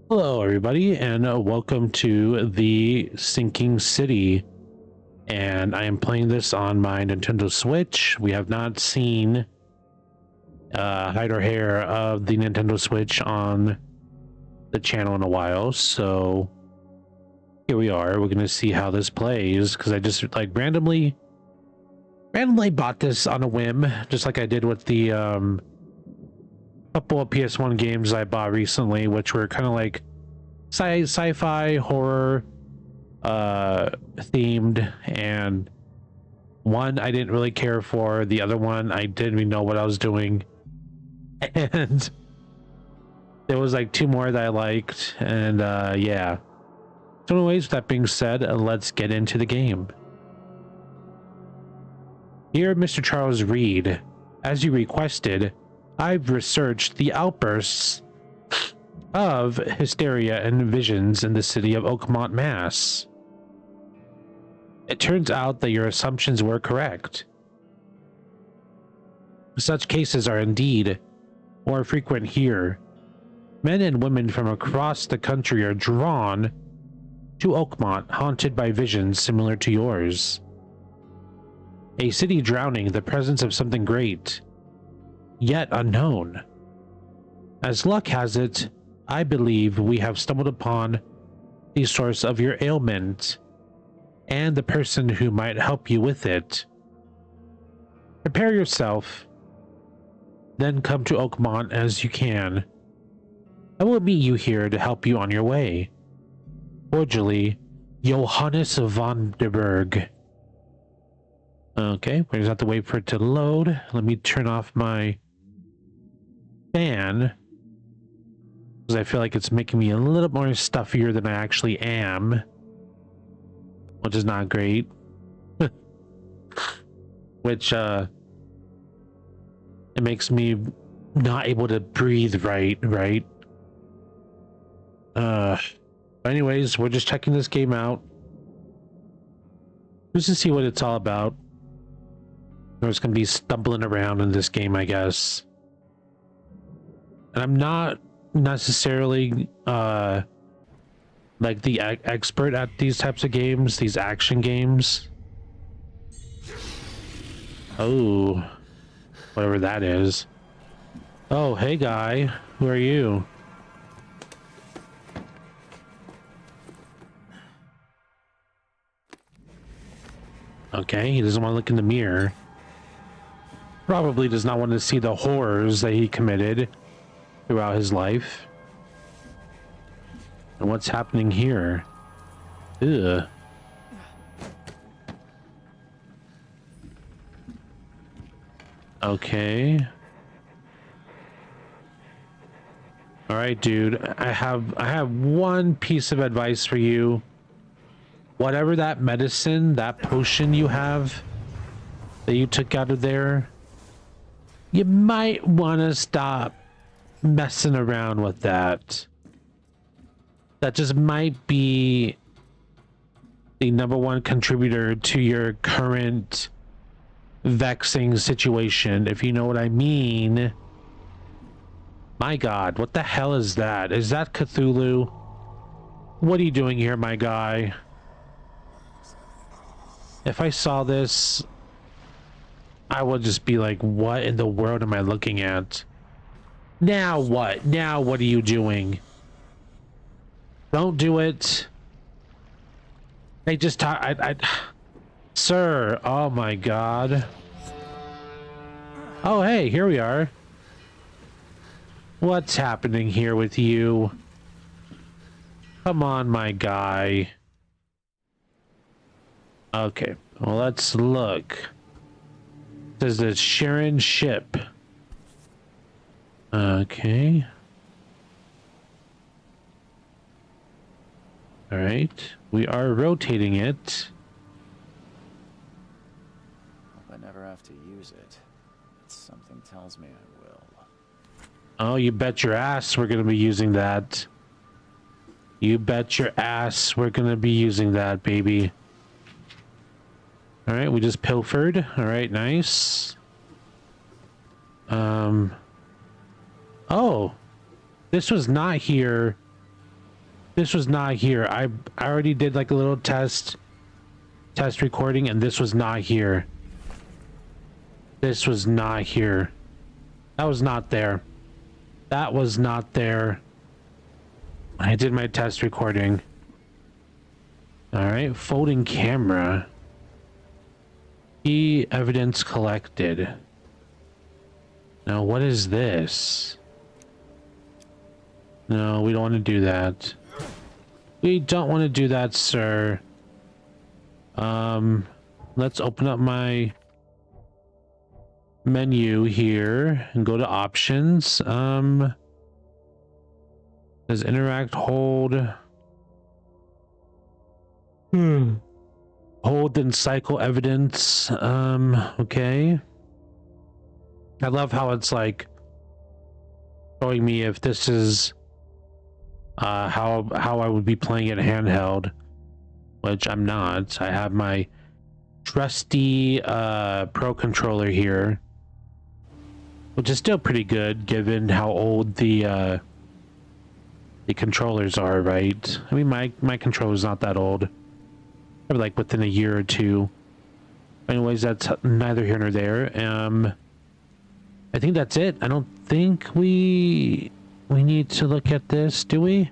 Hello, everybody, and welcome to the Sinking City. And I am playing this on my Nintendo Switch. We have not seen hide or hair of the Nintendo Switch on the channel in a while, so here we are. We're going to see how this plays, because I just like randomly bought this on a whim, just like I did with the couple of PS1 games I bought recently, which were kind of like sci-fi horror themed, and one I didn't really care for, the other one I didn't even know what I was doing, and there was like two more that I liked, and yeah. So anyways, with that being said, let's get into the game. Dear Mr. Charles Reed, as you requested, I've researched the outbursts of hysteria and visions in the city of Oakmont, Mass. It turns out that your assumptions were correct. Such cases are indeed more frequent here. Men and women from across the country are drawn to Oakmont, haunted by visions similar to yours. A city drowning in the presence of something great, yet unknown. As luck has it, I believe we have stumbled upon the source of your ailment and the person who might help you with it. Prepare yourself, then come to Oakmont as you can. I will meet you here to help you on your way. Cordially, Johannes van der Berg. Okay, we just have to wait for it to load. Let me turn off my fan, because I feel like it's making me a little more stuffier than I actually am, which is not great. Which it makes me not able to breathe right. But anyways, we're just checking this game out just to see what it's all about. There's gonna be stumbling around in this game, I guess. And I'm not necessarily like the expert at these types of games, these action games. Oh, whatever that is. Oh, hey guy, who are you? Okay, he doesn't want to look in the mirror. Probably does not want to see the horrors that he committed throughout his life. And what's happening here? Ugh. Okay. All right, dude. I have one piece of advice for you. Whatever that medicine, that potion you have that you took out of there, you might want to stop messing around with that. That just might be the #1 contributor to your current vexing situation, if you know what I mean. My God, what the hell is that? Is that Cthulhu? What are you doing here, my guy? If I saw this, I would just be like, what in the world am I looking at? Now what? Now what are you doing? Don't do it. Hey, just talk. Sir, oh my God. Oh, hey, here we are. What's happening here with you? Come on, my guy. Okay, well, let's look. This is the Sharon ship. Okay. All right, we are rotating it. Hope I never have to use it. Something tells me I will. Oh, you bet your ass we're gonna be using that. You bet your ass we're gonna be using that, baby. All right, we just pilfered. All right, nice. Oh, this was not here This was not here. I already did like a little test recording, and this was not here. This was not here. That was not there. That was not there. I did my test recording. All right, folding camera. Key evidence collected. Now, what is this? No, we don't want to do that. We don't want to do that, sir. Let's open up my menu here and go to options. Says interact, hold. Hold then cycle evidence. Okay. I love how it's like showing me if this is how I would be playing it handheld, which I'm not. I have my trusty Pro controller here, which is still pretty good given how old the controllers are, right? I mean, my controller's not that old. Probably like within a year or two. Anyways, that's neither here nor there. I think that's it. I don't think we need to look at this, do we?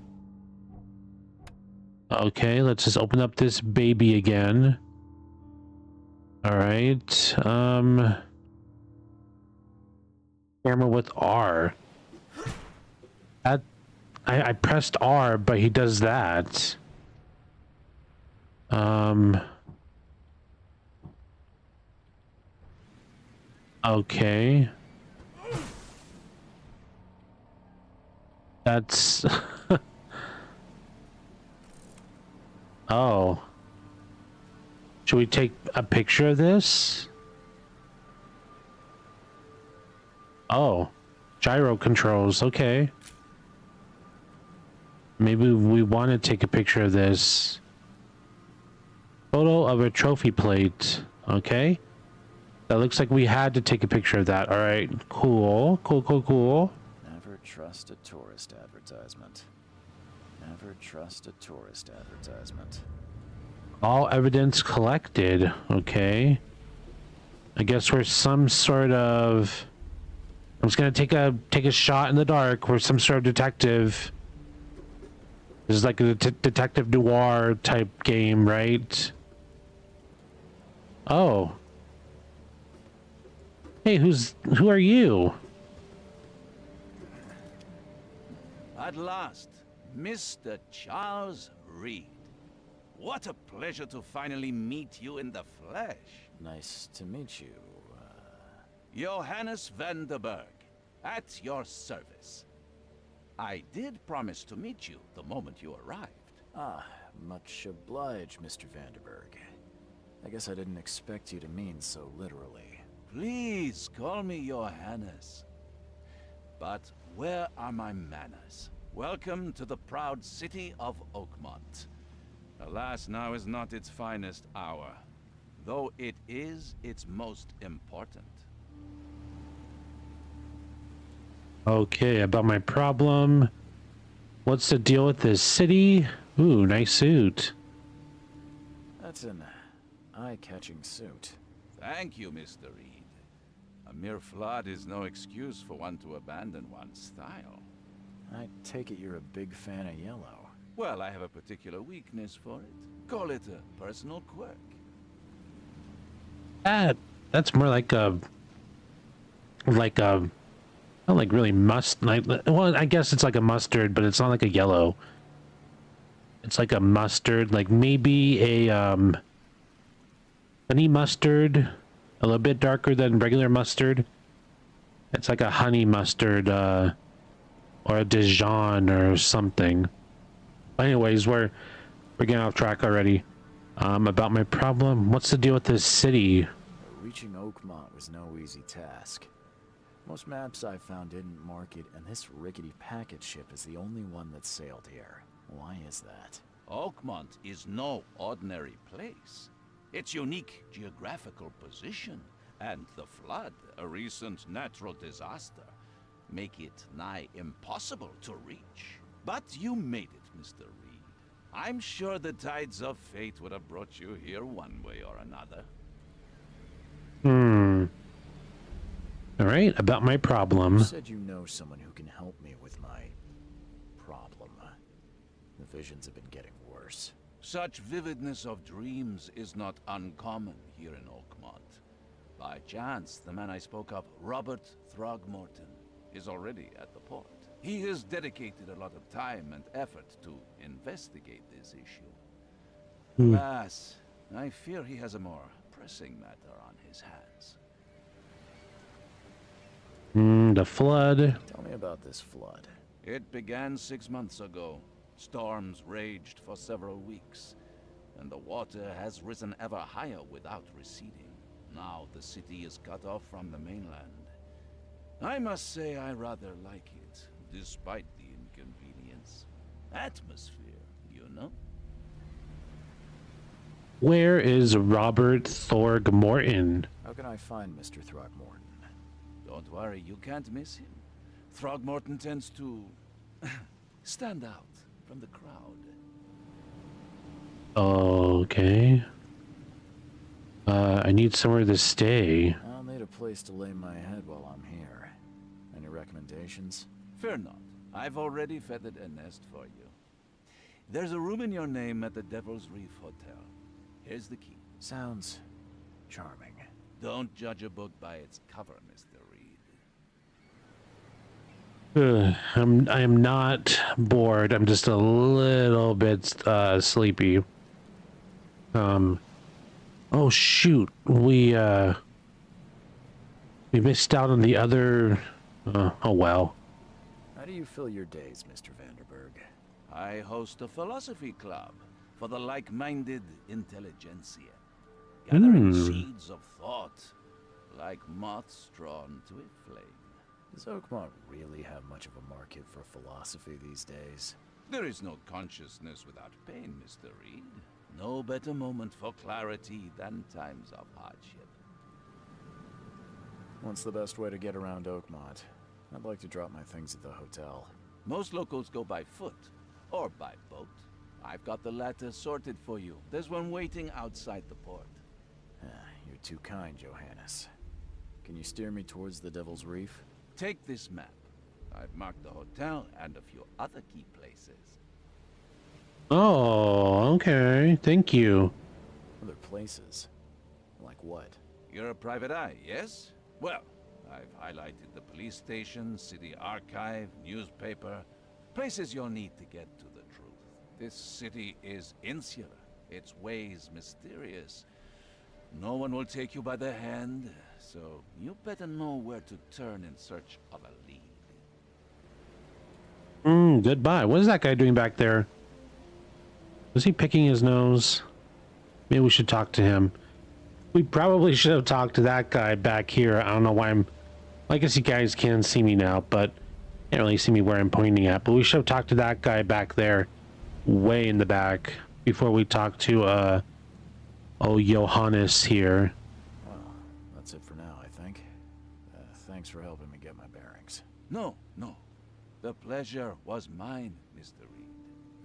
Okay, let's just open up this baby again. All right. Camera with R. I pressed R, but he does that. Okay. That's oh. Should we take a picture of this? Oh. Gyro controls, okay. Maybe we want to take a picture of this. Photo of a trophy plate. Okay. That looks like we had to take a picture of that. All right. Cool. Cool. Never trust a tourist advertisement. Never trust a tourist advertisement. All evidence collected. Okay. I guess we're some sort of... I'm just gonna take a shot in the dark. We're some sort of detective. This is like a detective noir type game, right? Oh. Hey, who are you? At last, Mr. Charles Reed. What a pleasure to finally meet you in the flesh. Nice to meet you. Johannes van der Berg, at your service. I did promise to meet you the moment you arrived. Ah, much obliged, Mr. Vanderberg. I guess I didn't expect you to mean so literally. Please call me Johannes. But where are my manners? Welcome to the proud city of Oakmont. Alas, now is not its finest hour, though it is its most important. Okay, about my problem. What's the deal with this city? Ooh, nice suit. That's an eye-catching suit. Thank you, Mr. Reed. A mere flood is no excuse for one to abandon one's style. I take it you're a big fan of yellow. Well, I have a particular weakness for it. Call it a personal quirk. That's more like a not like really well, I guess it's like a mustard, but it's not like a yellow. It's like a mustard, like maybe a honey mustard, a little bit darker than regular mustard. It's like a honey mustard, or a Dijon or something. Anyways, we're getting off track already. About my problem. What's the deal with this city? Reaching Oakmont was no easy task. Most maps I found didn't mark it, and this rickety packet ship is the only one that sailed here. Why is that? Oakmont is no ordinary place. Its unique geographical position and the flood, a recent natural disaster, make it nigh impossible to reach. But you made it, Mr. Reed. I'm sure the tides of fate would have brought you here one way or another. All right, about my problem. You said you know someone who can help me with my problem. The visions have been getting worse. Such vividness of dreams is not uncommon here in Oakmont. By chance, the man I spoke of, Robert Throgmorton, is already at the port. He has dedicated a lot of time and effort to investigate this issue. Alas, I fear he has a more pressing matter on his hands. The flood. Tell me about this flood. It began 6 months ago. Storms raged for several weeks, and the water has risen ever higher without receding. Now the city is cut off from the mainland. I must say I rather like it, despite the inconvenience. Atmosphere, you know? Where is Robert Throgmorton? How can I find Mr. Throgmorton? Don't worry, you can't miss him. Throgmorton tends to stand out from the crowd. Okay. I need somewhere to stay. I'll need a place to lay my head while I'm here. Any recommendations? Fear not. I've already feathered a nest for you. There's a room in your name at the Devil's Reef Hotel. Here's the key. Sounds charming. Don't judge a book by its cover, Mr. Reed. I am not bored. I'm just a little bit sleepy. Oh shoot, we missed out on the other. Oh well. How do you fill your days, Mr. Vanderberg? I host a philosophy club for the like-minded intelligentsia, gathering seeds of thought like moths drawn to a flame. Does Oakmont really have much of a market for philosophy these days? There is no consciousness without pain, Mr. Reed. No better moment for clarity than times of hardship. What's the best way to get around Oakmont? I'd like to drop my things at the hotel. Most locals go by foot or by boat. I've got the latter sorted for you. There's one waiting outside the port. You're too kind, Johannes. Can you steer me towards the Devil's Reef? Take this map. I've marked the hotel and a few other key places. Oh, okay. Thank you. Other places? Like what? You're a private eye, yes? Well, I've highlighted the police station, city archive, newspaper, places you'll need to get to the truth. This city is insular, its ways mysterious. No one will take you by the hand, so you better know where to turn in search of a lead. Goodbye. What is that guy doing back there? Was he picking his nose? Maybe we should talk to him. We probably should have talked to that guy back here. I don't know why I guess you guys can see me now, but can't really see me where I'm pointing at. But we should have talked to that guy back there, way in the back, before we talk to, Johannes here. Well, that's it for now, I think. Thanks for helping me get my bearings. No. The pleasure was mine, Mr. Reed.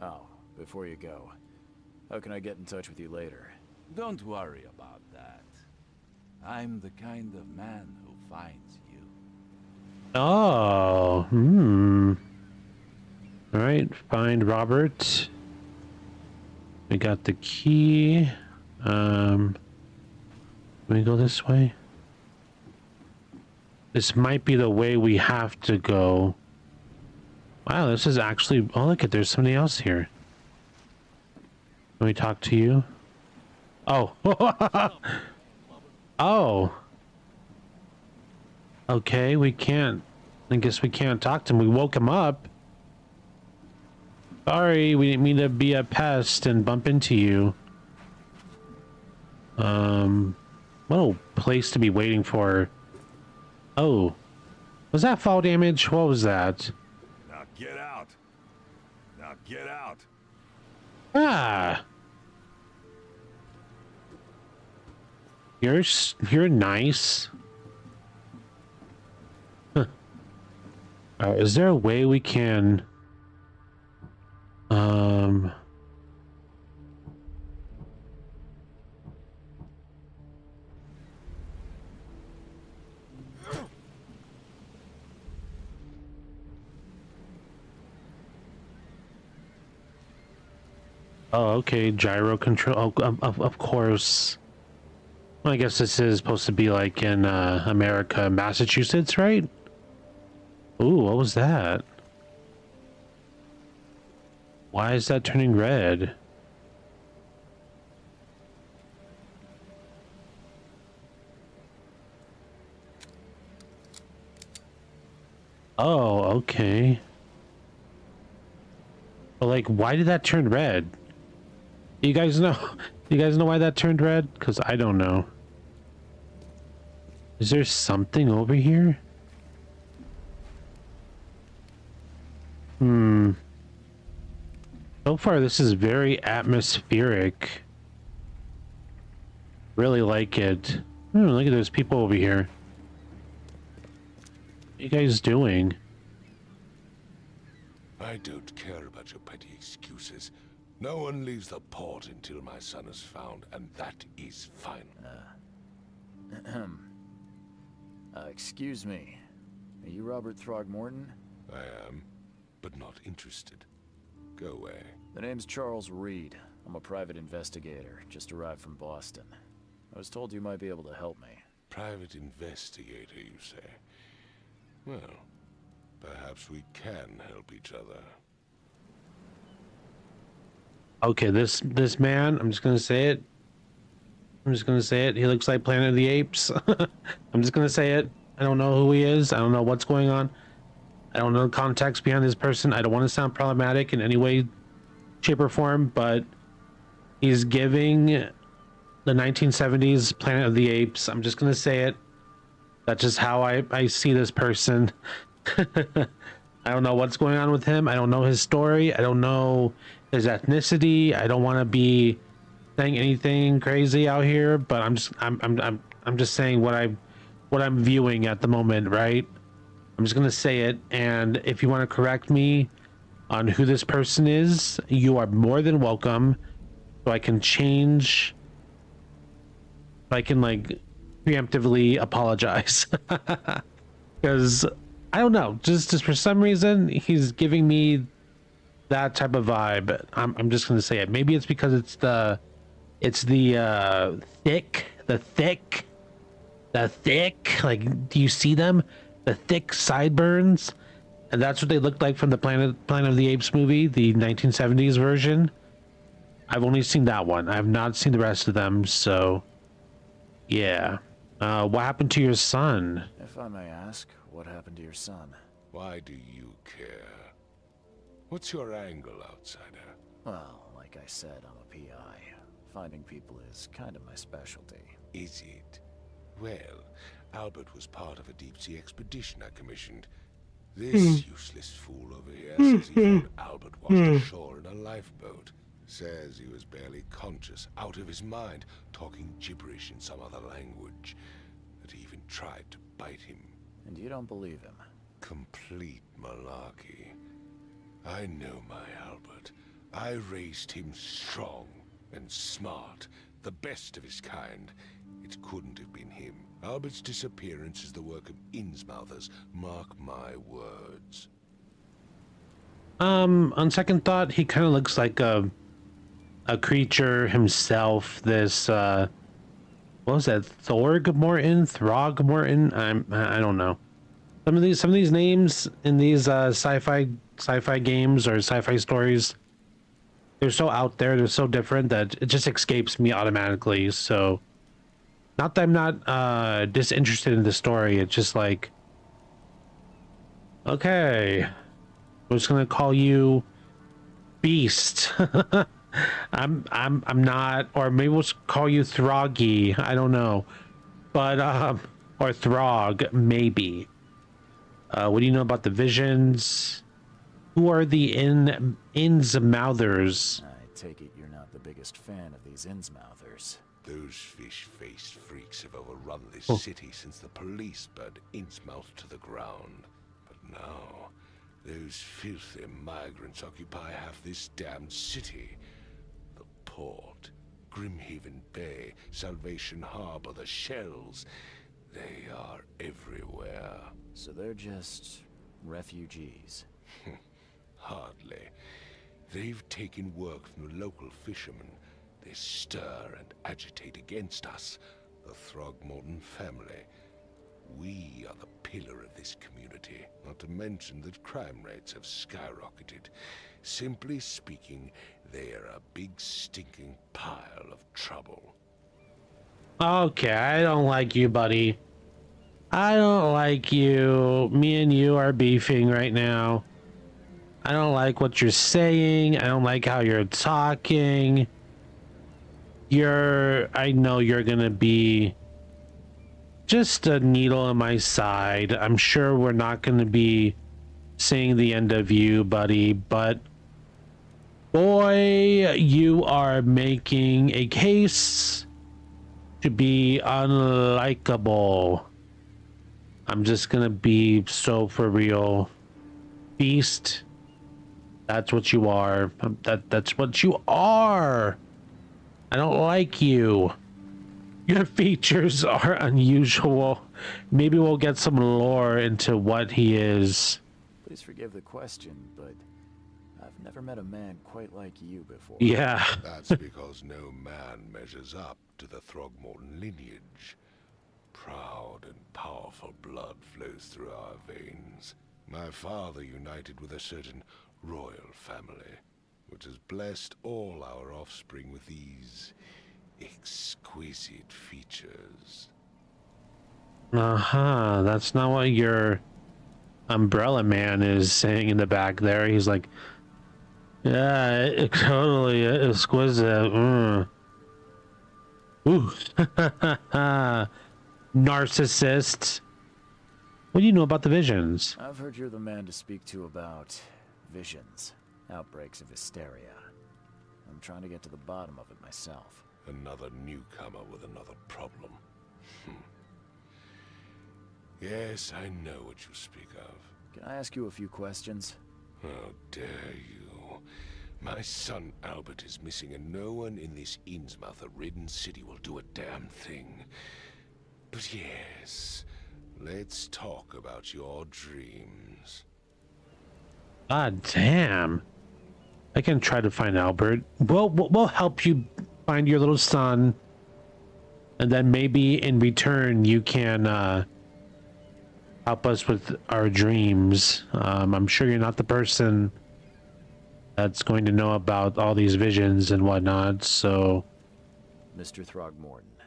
Oh, before you go, how can I get in touch with you later? Don't worry about that. I'm the kind of man who finds you. Oh, All right, find Robert. We got the key. Can we go this way? This might be the way we have to go. Wow, this is actually... Oh, look at, there's somebody else here. Can we talk to you? Oh. Oh. Okay, we can't... I guess we can't talk to him. We woke him up. Sorry, we didn't mean to be a pest and bump into you. What a place to be waiting for. Oh. Was that fall damage? What was that? Now get out. Now get out. Ah. You're nice. Huh. Is there a way we can Oh, okay, gyro control. Oh, of course. Well, I guess this is supposed to be like in America, Massachusetts, right? Ooh, what was that? Why is that turning red? Oh, okay. But like, why did that turn red? You guys know? You guys know why that turned red? Because I don't know. Is there something over here? Hmm. So far, this is very atmospheric. Really like it. Look at those people over here. What are you guys doing? I don't care about your petty excuses. No one leaves the port until my son is found, and that is final. Excuse me. Are you Robert Throgmorton? I am, but not interested. Go away. The name's Charles Reed. I'm a private investigator, just arrived from Boston. I was told you might be able to help me. Private investigator, you say? Well, perhaps we can help each other. Okay, this man, I'm just gonna say it. He looks like Planet of the Apes. I'm just gonna say it. I don't know who he is. I don't know what's going on. I don't know the context behind this person. I don't want to sound problematic in any way, shape, or form, but he's giving the 1970s Planet of the Apes. I'm just gonna say it. That's just how I see this person. I don't know what's going on with him. I don't know his story. I don't know his ethnicity. I don't want to be saying anything crazy out here, but I'm just saying what I'm viewing at the moment, right? I'm just gonna say it, and if you want to correct me on who this person is, you are more than welcome. So I can change. I can like preemptively apologize because I don't know. Just for some reason, he's giving me that type of vibe. I'm just gonna say it. Maybe it's because it's the thick. Like, do you see them? The thick sideburns, and that's what they looked like from the Planet of the Apes movie, the 1970s version. I've only seen that one. I have not seen the rest of them. So, yeah. What happened to your son? If I may ask, what happened to your son? Why do you care? What's your angle, outsider? Well, like I said, I'm a PI. Finding people is kind of my specialty. Is it? Well, Albert was part of a deep-sea expedition I commissioned. This useless fool over here says he found Albert washed ashore in a lifeboat. Says he was barely conscious, out of his mind, talking gibberish in some other language. That he even tried to bite him. And you don't believe him? Complete malarkey. I know my Albert. I raised him strong and smart, the best of his kind. It couldn't have been him. Albert's disappearance is the work of Innsmouthers, mark my words. On second thought, he kind of looks like a creature himself. This what was that? Throgmorton? I don't know. Some of these names in these sci-fi games or sci-fi stories, they're so out there, they're so different that it just escapes me automatically. So, not that I'm not disinterested in the story. It's just like, okay, I'm just gonna call you Beast. I'm not, or maybe we'll call you Throggy. I don't know, but or Throg maybe. What do you know about the visions? Who are the Innsmouthers? I take it you're not the biggest fan of these Innsmouthers. Those fish-faced freaks have overrun this city since the police burned Innsmouth to the ground. But now, those filthy migrants occupy half this damned city. The port, Grimhaven Bay, Salvation Harbor, the shells. They are everywhere. So they're just refugees. Hardly. They've taken work from the local fishermen. They stir and agitate against us, the Throgmorton family. We are the pillar of this community, not to mention that crime rates have skyrocketed. Simply speaking, they are a big stinking pile of trouble. Okay, I don't like you, buddy. I don't like you. Me and you are beefing right now. I don't like what you're saying. I don't like how you're talking. I know you're gonna be just a needle in my side. I'm sure we're not gonna be seeing the end of you, buddy, but boy, you are making a case to be unlikable. I'm just gonna be so for real. Beast. That's what you are. That's what you are. I don't like you. Your features are unusual. Maybe we'll get some lore into what he is. Please forgive the question, but I've never met a man quite like you before. Yeah. That's because no man measures up to the Throgmorton lineage. Proud and powerful blood flows through our veins. My father united with a certain royal family, which has blessed all our offspring with these exquisite features. Uh-huh. That's not what your umbrella man is saying in the back there. He's like, yeah, totally exquisite. Ooh. Narcissist. What do you know about the visions? I've heard you're the man to speak to about visions, outbreaks of hysteria. I'm trying to get to the bottom of it myself. Another newcomer with another problem. Yes, I know what you speak of. Can I ask you a few questions? How dare you? My son Albert is missing, and no one in this Innsmouth-ridden city will do a damn thing. But yes, let's talk about your dreams. God damn. I can try to find Albert. We'll help you find your little son. And then maybe in return you can help us with our dreams. I'm sure you're not the person that's going to know about all these visions and whatnot, so... Mr. Throgmorton,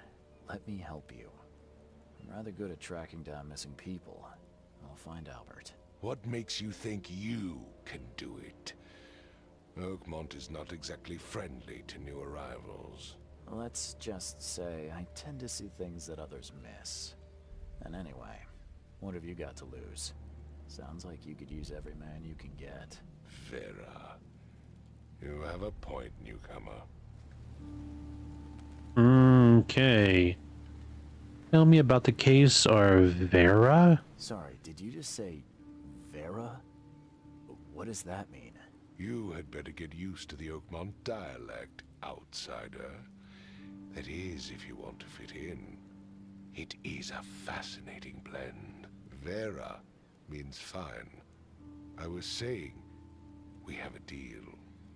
let me help you. I'm rather good at tracking down missing people. I'll find Albert. What makes you think you can do it? Oakmont is not exactly friendly to new arrivals. Let's just say I tend to see things that others miss. And anyway, what have you got to lose? Sounds like you could use every man you can get. Vera, you have a point, newcomer. Okay. Tell me about the case of Vera? Sorry, did you just say Vera? What does that mean? You had better get used to the Oakmont dialect, outsider. That is, if you want to fit in. It is a fascinating blend. Vera means fine. I was saying, we have a deal.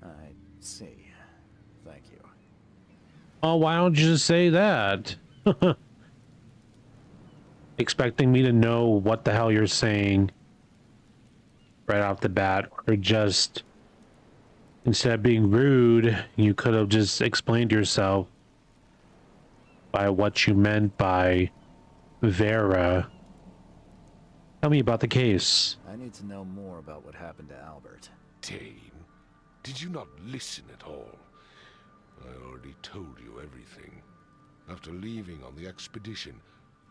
I see. Thank you. Oh, why don't you just say that? Expecting me to know what the hell you're saying right off the bat, or just instead of being rude, you could have just explained yourself by what you meant by Vera. Tell me about the case. I need to know more about what happened to Albert. Dane, did you not listen at all? I already told you everything. After leaving on the expedition,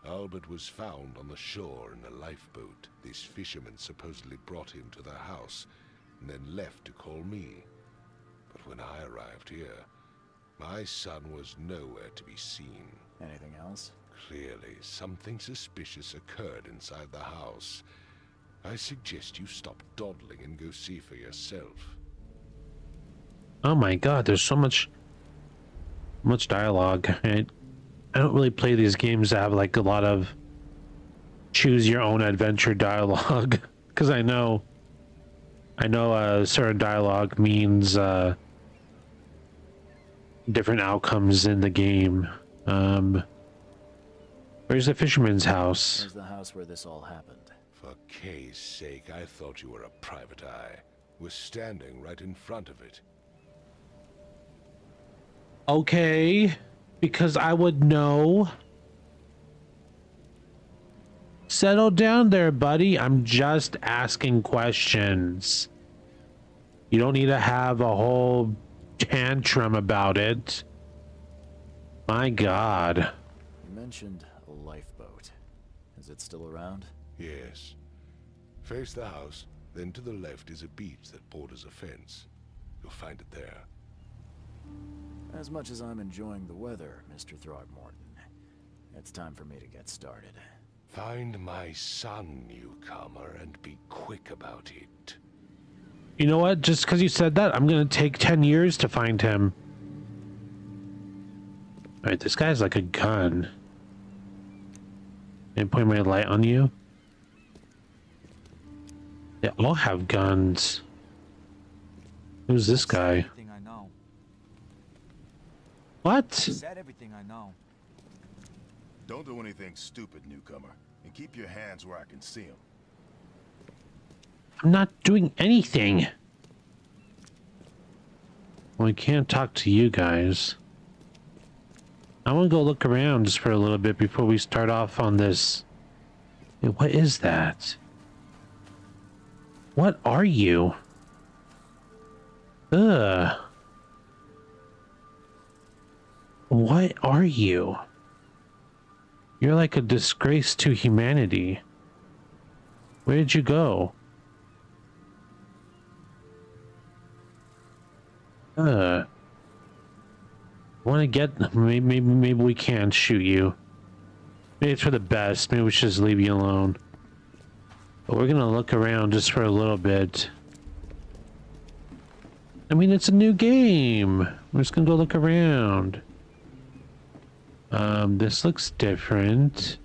Albert was found on the shore in a lifeboat. This fisherman supposedly brought him to the house, and then left to call me. But when I arrived here, my son was nowhere to be seen. Anything else? Clearly, something suspicious occurred inside the house. I suggest you stop dawdling and go see for yourself. Oh my god, there's so much dialogue. I don't really play these games that have like a lot of choose your own adventure dialogue, because I know I know certain dialogue means different outcomes in the game. Where's the fisherman's house? Where's the house where this all happened? For Kay's sake, I thought you were a private eye. We're standing right in front of it. Okay, because I would know. Settle down there, buddy. I'm just asking questions. You don't need to have a whole tantrum about it. My God. You mentioned a lifeboat. Is it still around? Yes. Face the house, then to the left is a beach that borders a fence. You'll find it there. As much as I'm enjoying the weather, Mr. Throgmorton, it's time for me to get started. Find my son, newcomer, and be quick about it. You know what? Just because you said that, I'm going to take 10 years to find him. Alright, this guy's like a gun. Can I point my light on you? They all have guns. Who's this guy? Everything I know. What? Said everything I know. Don't do anything stupid, newcomer, and keep your hands where I can see them. I'm not doing anything. Well, I can't talk to you guys. I want to go look around just for a little bit before we start off on this. Hey, what is that? What are you? Ugh. What are you? You're like a disgrace to humanity. Where did you go? Want to get... Maybe we can shoot you. Maybe it's for the best. Maybe we should just leave you alone. But we're gonna look around just for a little bit. I mean, it's a new game. We're just gonna go look around. This looks different.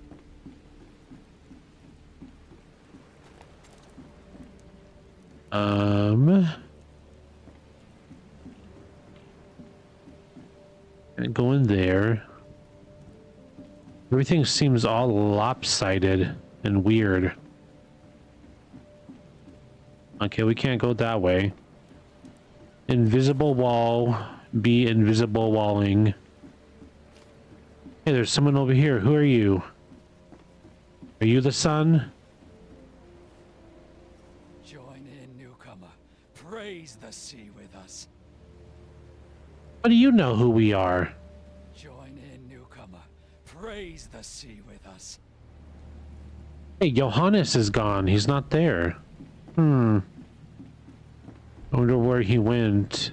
And go in there. Everything seems all lopsided and weird. Okay, we can't go that way. Invisible wall. Be invisible walling. Hey, there's someone over here. Who are you? Are you the son? Join in, newcomer. Praise the sea with us. How do you know who we are? Join in, newcomer. Praise the sea with us. Hey, Johannes is gone. He's not there. I wonder where he went.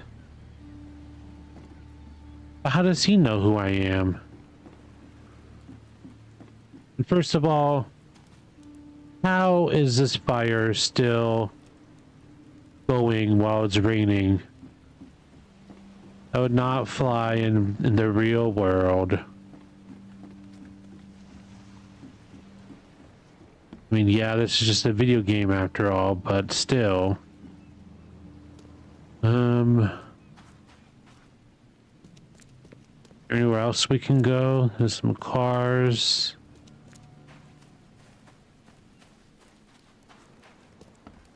How does he know who I am? First of all, how is this fire still going while it's raining? That would not fly in the real world. I mean, yeah, this is just a video game after all, but still. Anywhere else we can go? There's some cars.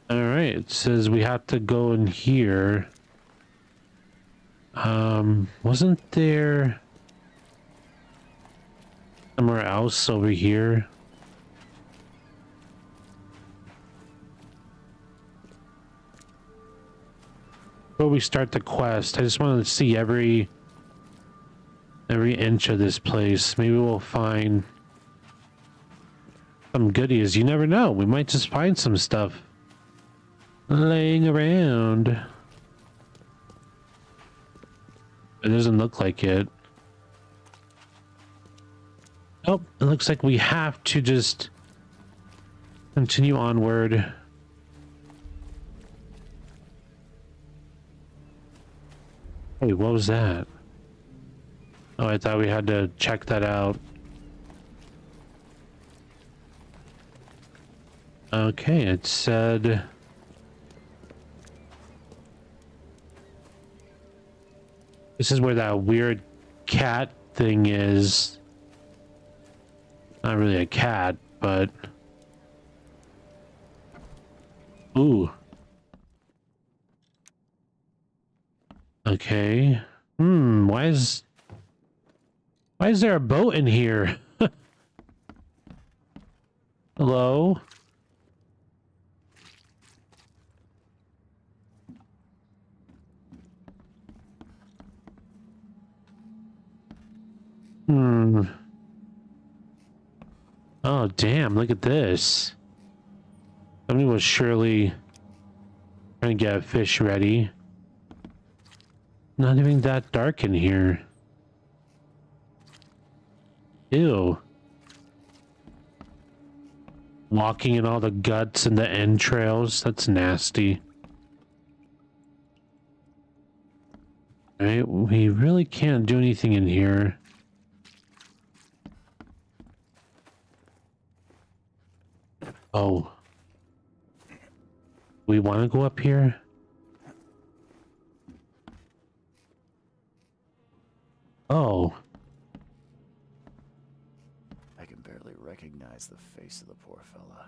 Alright, it says we have to go in here. Wasn't there somewhere else over here? Before we start the quest, I just wanted to see every inch of this place. Maybe we'll find some goodies. You never know. We might just find some stuff laying around. It doesn't look like it. Oh, it looks like we have to just continue onward. Hey, what was that? Oh, I thought we had to check that out. Okay, it said This is where that weird cat thing is. Not really a cat, but... Ooh. Okay. Why is there a boat in here? Hello? Oh, damn, look at this. Somebody was surely trying to get a fish ready. Not even that dark in here. Ew. Walking in all the guts and the entrails. That's nasty. Alright, we really can't do anything in here. Oh. We want to go up here? Oh. I can barely recognize the face of the poor fella.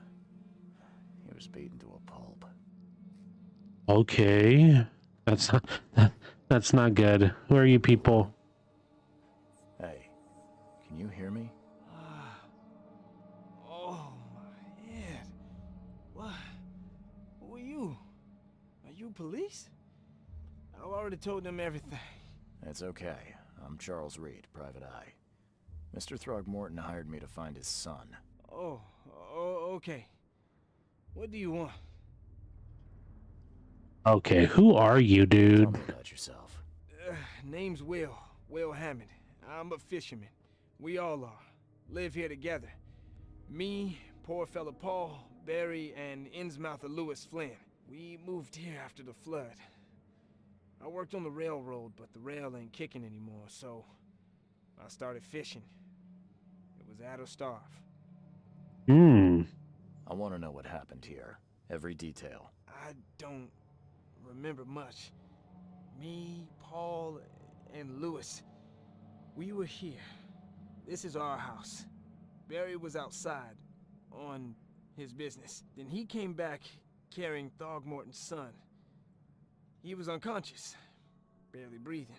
He was beaten to a pulp. Okay. That's not good. Who are you people? Hey, can you hear me? Oh, my head. What? Who are you? Are you police? I already told them everything. It's okay. I'm Charles Reed, Private Eye. Mr. Throgmorton hired me to find his son. Oh, okay. What do you want? Okay, who are you, Tell dude? me about yourself. Name's Will Hammond. I'm a fisherman. We all are. Live here together. Me, poor fella Paul, Barry, and Innsmouther Lewis Flynn. We moved here after the flood. I worked on the railroad, but the rail ain't kicking anymore, so I started fishing. It was out of starve. I want to know what happened here. Every detail. I don't remember much. Me, Paul, and Lewis, we were here. This is our house. Barry was outside on his business. Then he came back carrying Throgmorton's son. He was unconscious, barely breathing.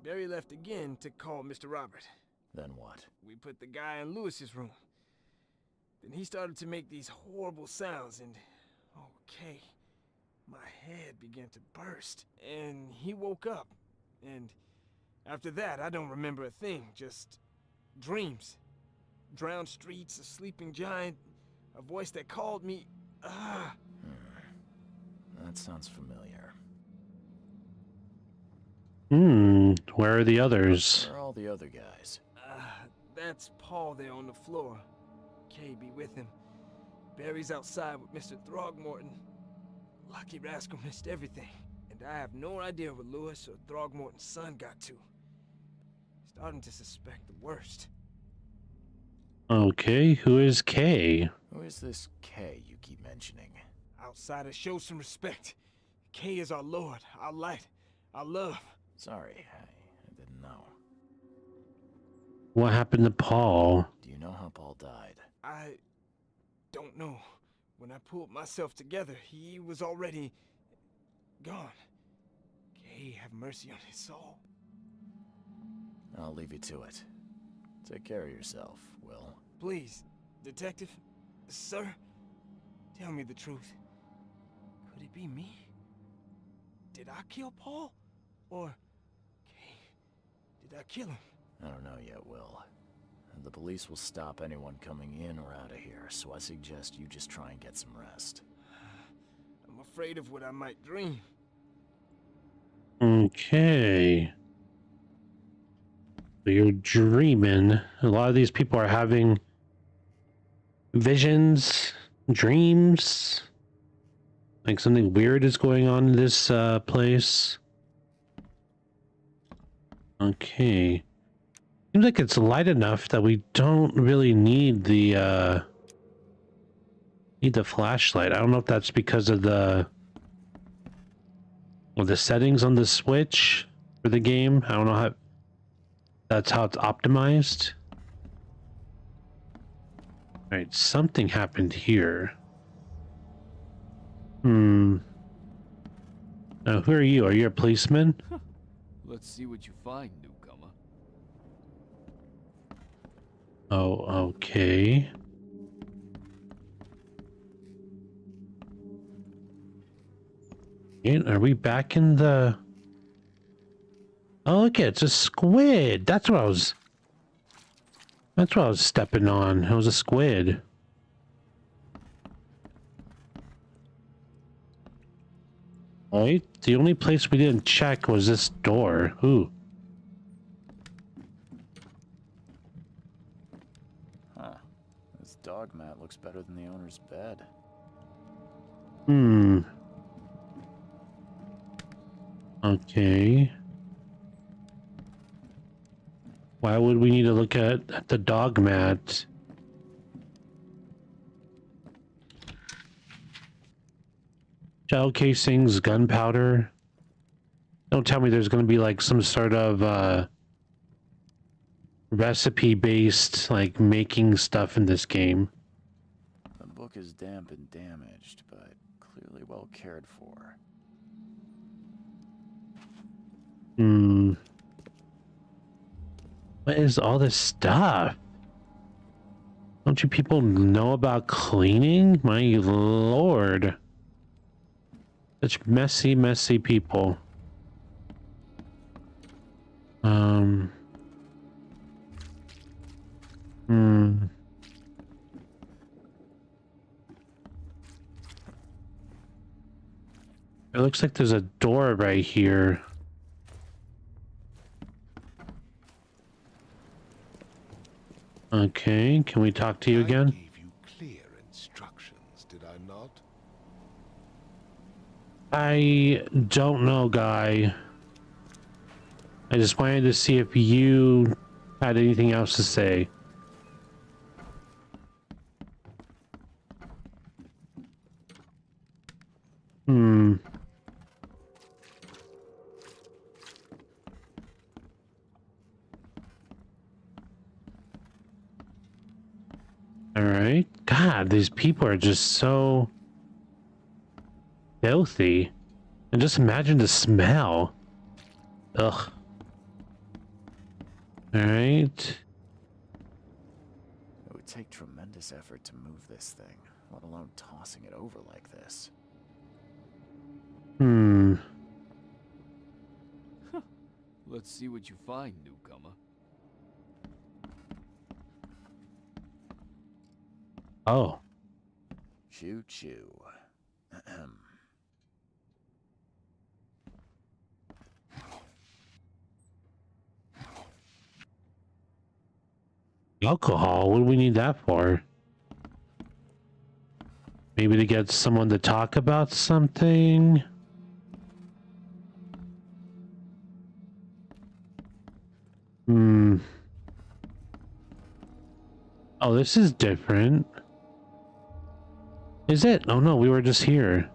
Barry left again to call Mr. Robert. Then what? We put the guy in Lewis's room. Then he started to make these horrible sounds and, okay, my head began to burst. And he woke up. And after that, I don't remember a thing, just dreams. Drowned streets, a sleeping giant, a voice that called me. That sounds familiar. Where are the others? Where are all the other guys? That's Paul there on the floor. Kay be with him. Barry's outside with Mr. Throgmorton. Lucky rascal missed everything. And I have no idea where Lewis or Throgmorton's son got to. Starting to suspect the worst. Okay, who is Kay? Who is this K you keep mentioning? Outsiders, show some respect. Kay is our lord, our light, our love. Sorry, I didn't know. What happened to Paul? Do you know how Paul died? I don't know. When I pulled myself together, he was already gone. Kay, have mercy on his soul. I'll leave you to it. Take care of yourself, Will. Please, detective, sir, tell me the truth. Could it be me? Did I kill Paul? Or, Kay, did I kill him? I don't know yet, Will. The police will stop anyone coming in or out of here, so I suggest you just try and get some rest. I'm afraid of what I might dream. Okay. So you're dreaming. A lot of these people are having visions, dreams. Like something weird is going on in this place. Okay. Seems like it's light enough that we don't really need the flashlight. I don't know if that's because of the settings on the switch. for the game. I don't know how that's how it's optimized. All right, something happened here. Now, who are you? Are you a policeman? Let's see what you find, newcomer. Oh, okay. Are we back in the... Oh, look, it's a squid. That's what I was stepping on. It was a squid. Right? The only place we didn't check was this door. Ooh. Huh. This dog mat looks better than the owner's bed. Okay. Why would we need to look at the dog mat? Shell casings, gunpowder. Don't tell me there's going to be like some sort of recipe-based like making stuff in this game. The book is damp and damaged, but clearly well cared for. What is all this stuff? Don't you people know about cleaning? My lord. Such messy, messy people. It looks like there's a door right here. Okay, can we talk to you again? I gave you clear instructions, did I not? I don't know, guy. I just wanted to see if you had anything else to say. All right. God, these people are just so filthy. And just imagine the smell. Ugh. All right. It would take tremendous effort to move this thing, let alone tossing it over like this. Let's see what you find, newcomer. Oh. Choo choo. Ahem. Alcohol? What do we need that for? Maybe to get someone to talk about something? Oh, this is different. Is it? Oh no, we were just here.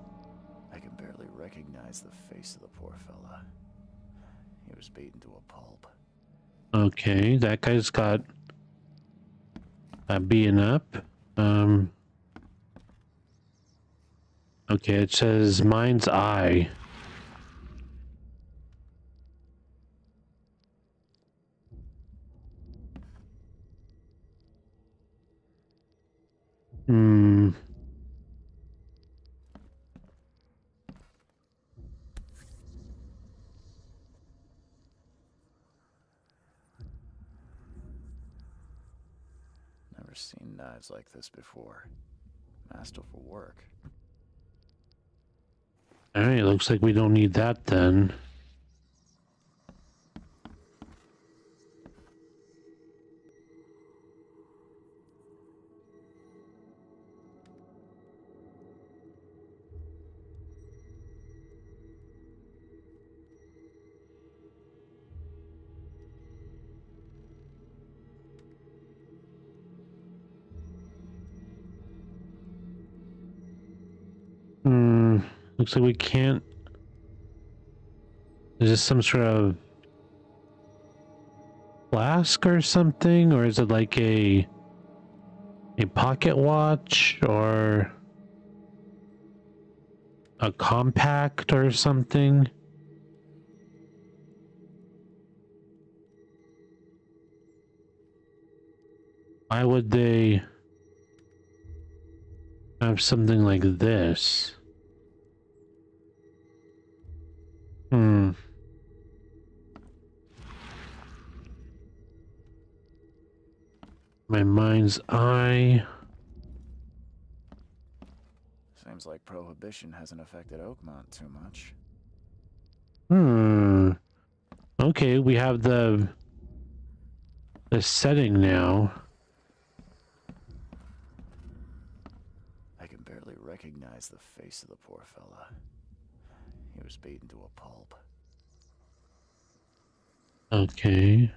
I can barely recognize the face of the poor fella. He was beaten to a pulp. Okay, that guy's got beaten up. Okay, it says mind's eye. Never seen knives like this before. Masterful work. Alright, looks like we don't need that then. Looks like we can't... Is this some sort of flask or something? Or is it like a pocket watch or a compact or something? Why would they have something like this? Hmm. My mind's eye. Seems like Prohibition hasn't affected Oakmont too much. Hmm. Okay, we have the setting now. I can barely recognize the face of the poor fella. He was beaten to a pulp. Okay.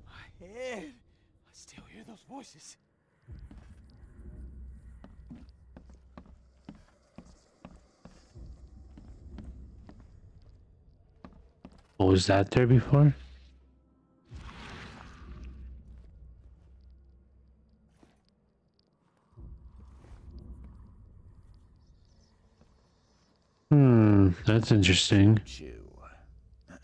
My head. I still hear those voices. What was that there before? That's interesting. Chew. All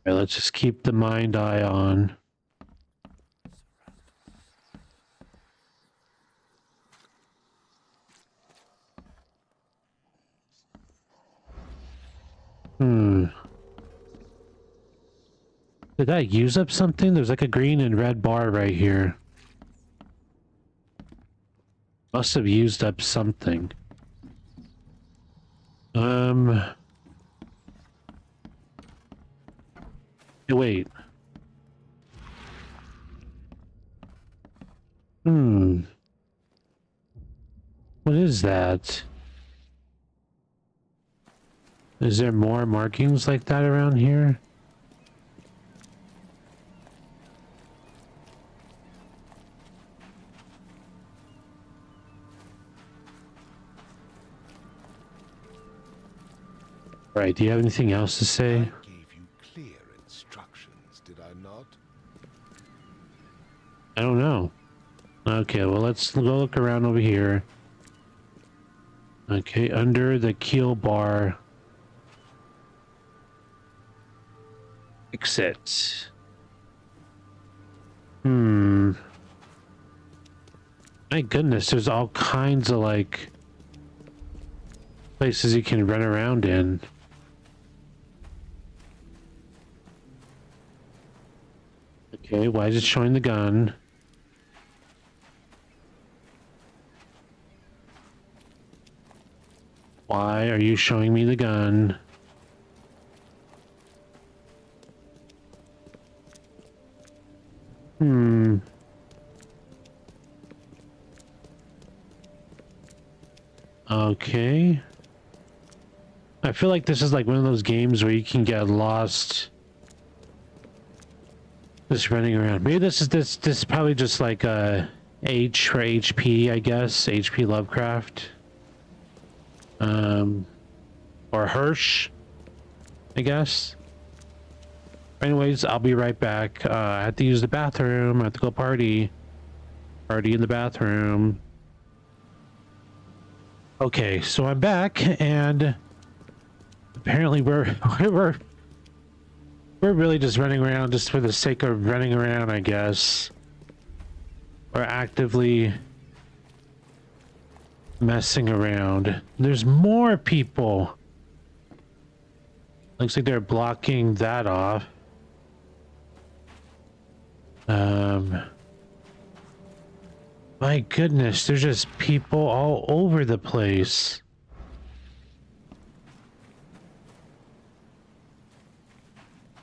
right, let's just keep the mind eye on. Did that use up something? There's like a green and red bar right here. Must have used up something. Hey, wait. What is that? Is there more markings like that around here? Right, do you have anything else to say? I gave you clear instructions, did I not? I don't know. Okay, well, let's go look around over here. Okay, under the keel bar. Exit. My goodness, there's all kinds of, like, places you can run around in. Okay, why is it showing the gun? Why are you showing me the gun? Okay. I feel like this is like one of those games where you can get lost just running around. Maybe this is probably just like a H for HP, I guess. HP Lovecraft. Or Hirsch, I guess. Anyways, I'll be right back. I have to use the bathroom. I have to go party. Party in the bathroom. Okay, so I'm back, and apparently we're really just running around just for the sake of running around, I guess. We're actively messing around. There's more people. Looks like they're blocking that off. My goodness, there's just people all over the place.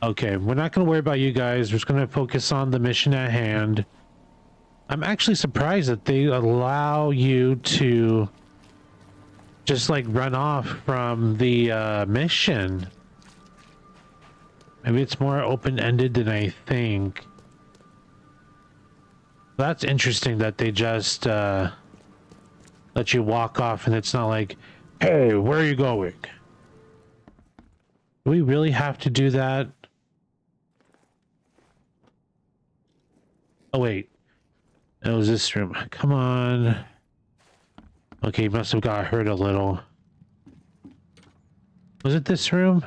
Okay, we're not going to worry about you guys. We're just going to focus on the mission at hand. I'm actually surprised that they allow you to just like run off from the mission. Maybe it's more open-ended than I think. That's interesting that they just let you walk off and it's not like, hey, where are you going? Do we really have to do that? Oh, wait. It was this room. Come on. Okay, must have got hurt a little. Was it this room?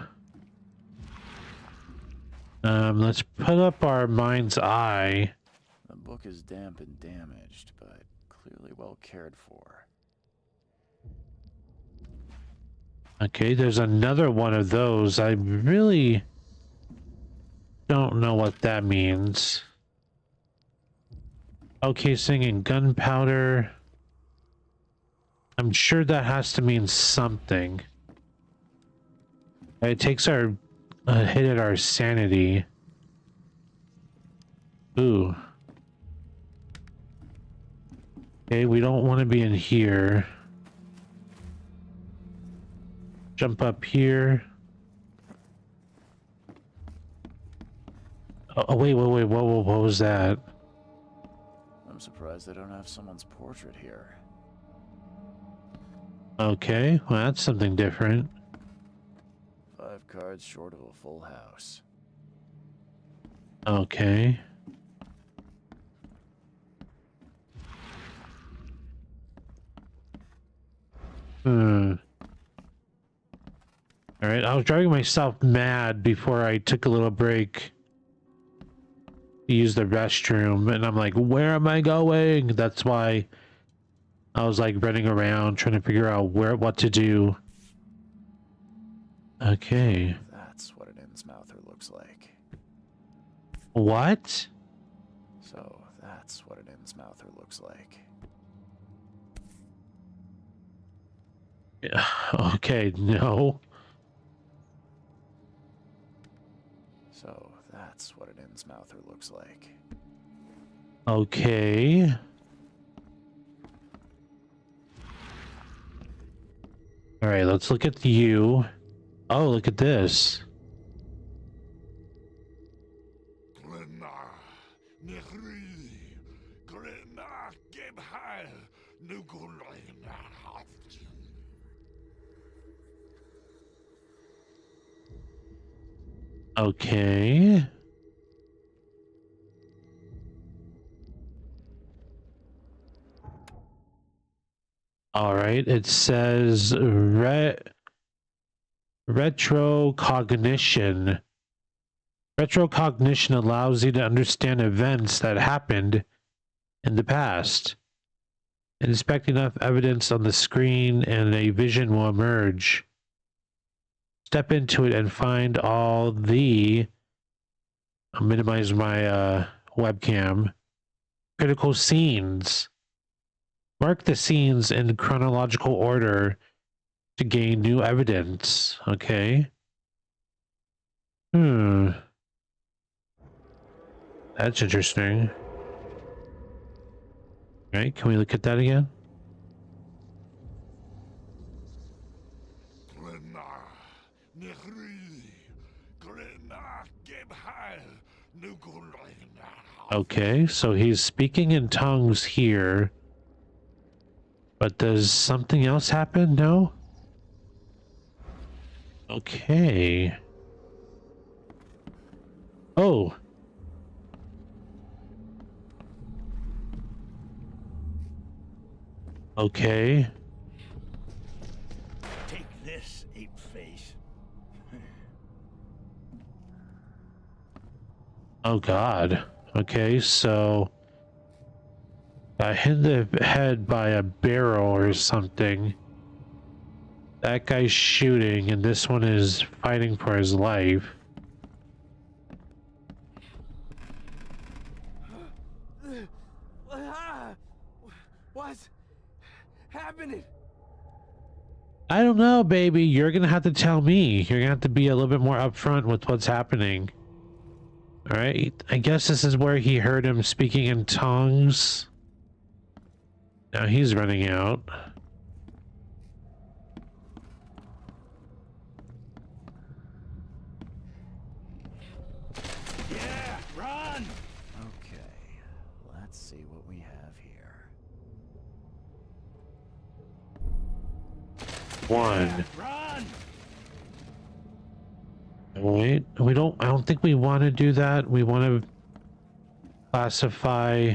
Let's put up our mind's eye. The book is damp and damaged, but clearly well cared for. Okay, there's another one of those. I really don't know what that means. Okay, singing gunpowder. I'm sure that has to mean something. It takes our hit at our sanity. Ooh. Okay, we don't want to be in here. Jump up here. Oh, wait, whoa, what was that? I'm surprised they don't have someone's portrait here. Okay, well, that's something different. 5 cards short of a full house. Okay. Alright, I was driving myself mad before I took a little break to use the restroom, and I'm like, where am I going? That's why I was like running around trying to figure out what to do. Okay. That's what an Innsmouther looks like. What? So that's what an Innsmouther looks like. Okay, no. So that's what an Innsmouther looks like. Okay. Alright, let's look at you. Oh, look at this. Okay. All right, it says retrocognition. Retrocognition allows you to understand events that happened in the past. Inspect enough evidence on the screen and a vision will emerge. Step into it and find all the... I'll minimize my webcam. Critical scenes. Mark the scenes in chronological order to gain new evidence. Okay. That's interesting. Right, can we look at that again? Okay, so he's speaking in tongues here. But does something else happen? No? Okay. Oh. Okay. Take this, ape face. Oh God. Okay, so I hit the head by a barrel or something. That guy's shooting, and this one is fighting for his life. What's happening? I don't know, baby. You're gonna have to tell me. You're gonna have to be a little bit more upfront with what's happening. All right. I guess this is where he heard him speaking in tongues. Now he's running out. Yeah, run! Okay, let's see what we have here. 1. Run! Wait, I don't think we want to do that. We want to classify.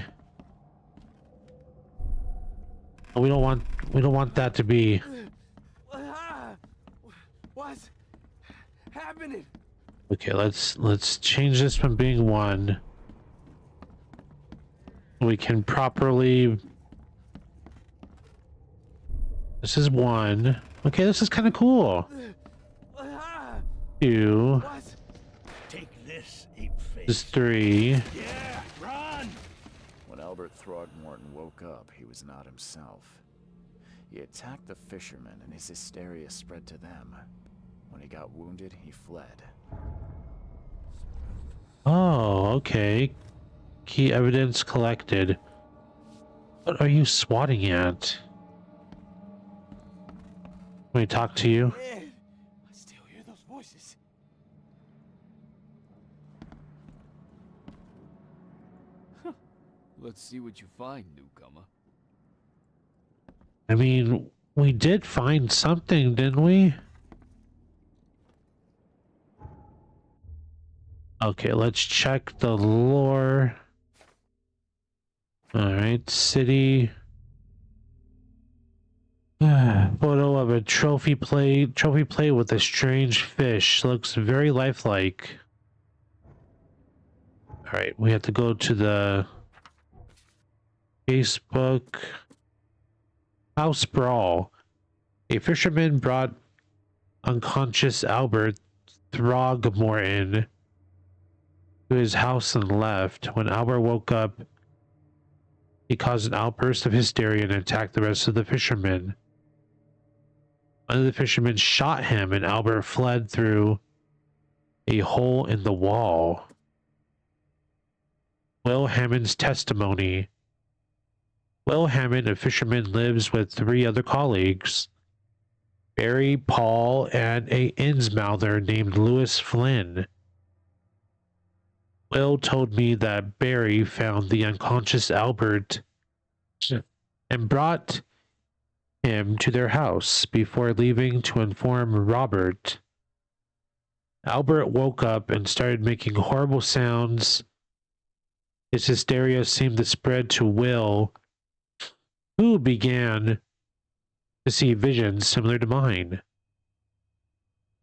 We don't want that to be. What's happening? Okay, let's change this from being 1. We can properly. This is 1. Okay, this is kind of cool. 2. What? Take this, ape This is face. 3. Yeah, run! When Albert Throgmorton woke up, he was not himself. He attacked the fishermen, and his hysteria spread to them. When he got wounded, he fled. Oh, okay. Key evidence collected. What are you swatting at? Let me talk to you. Man, I still hear those voices. Let's see what you find, newcomer. I mean, we did find something, didn't we? Okay, let's check the lore. Alright, city. Photo of a trophy plate with a strange fish. Looks very lifelike. Alright, we have to go to the Facebook. House brawl. A fisherman brought unconscious Albert Throgmorton to his house and left. When Albert woke up, he caused an outburst of hysteria and attacked the rest of the fishermen. One of the fishermen shot him, and Albert fled through a hole in the wall. Will Hammond's testimony. Will Hammond, a fisherman, lives with 3 other colleagues. Barry, Paul, and a Innsmouther named Lewis Flynn. Will told me that Barry found the unconscious Albert and brought him to their house before leaving to inform Robert. Albert woke up and started making horrible sounds. His hysteria seemed to spread to Will, who began to see visions similar to mine.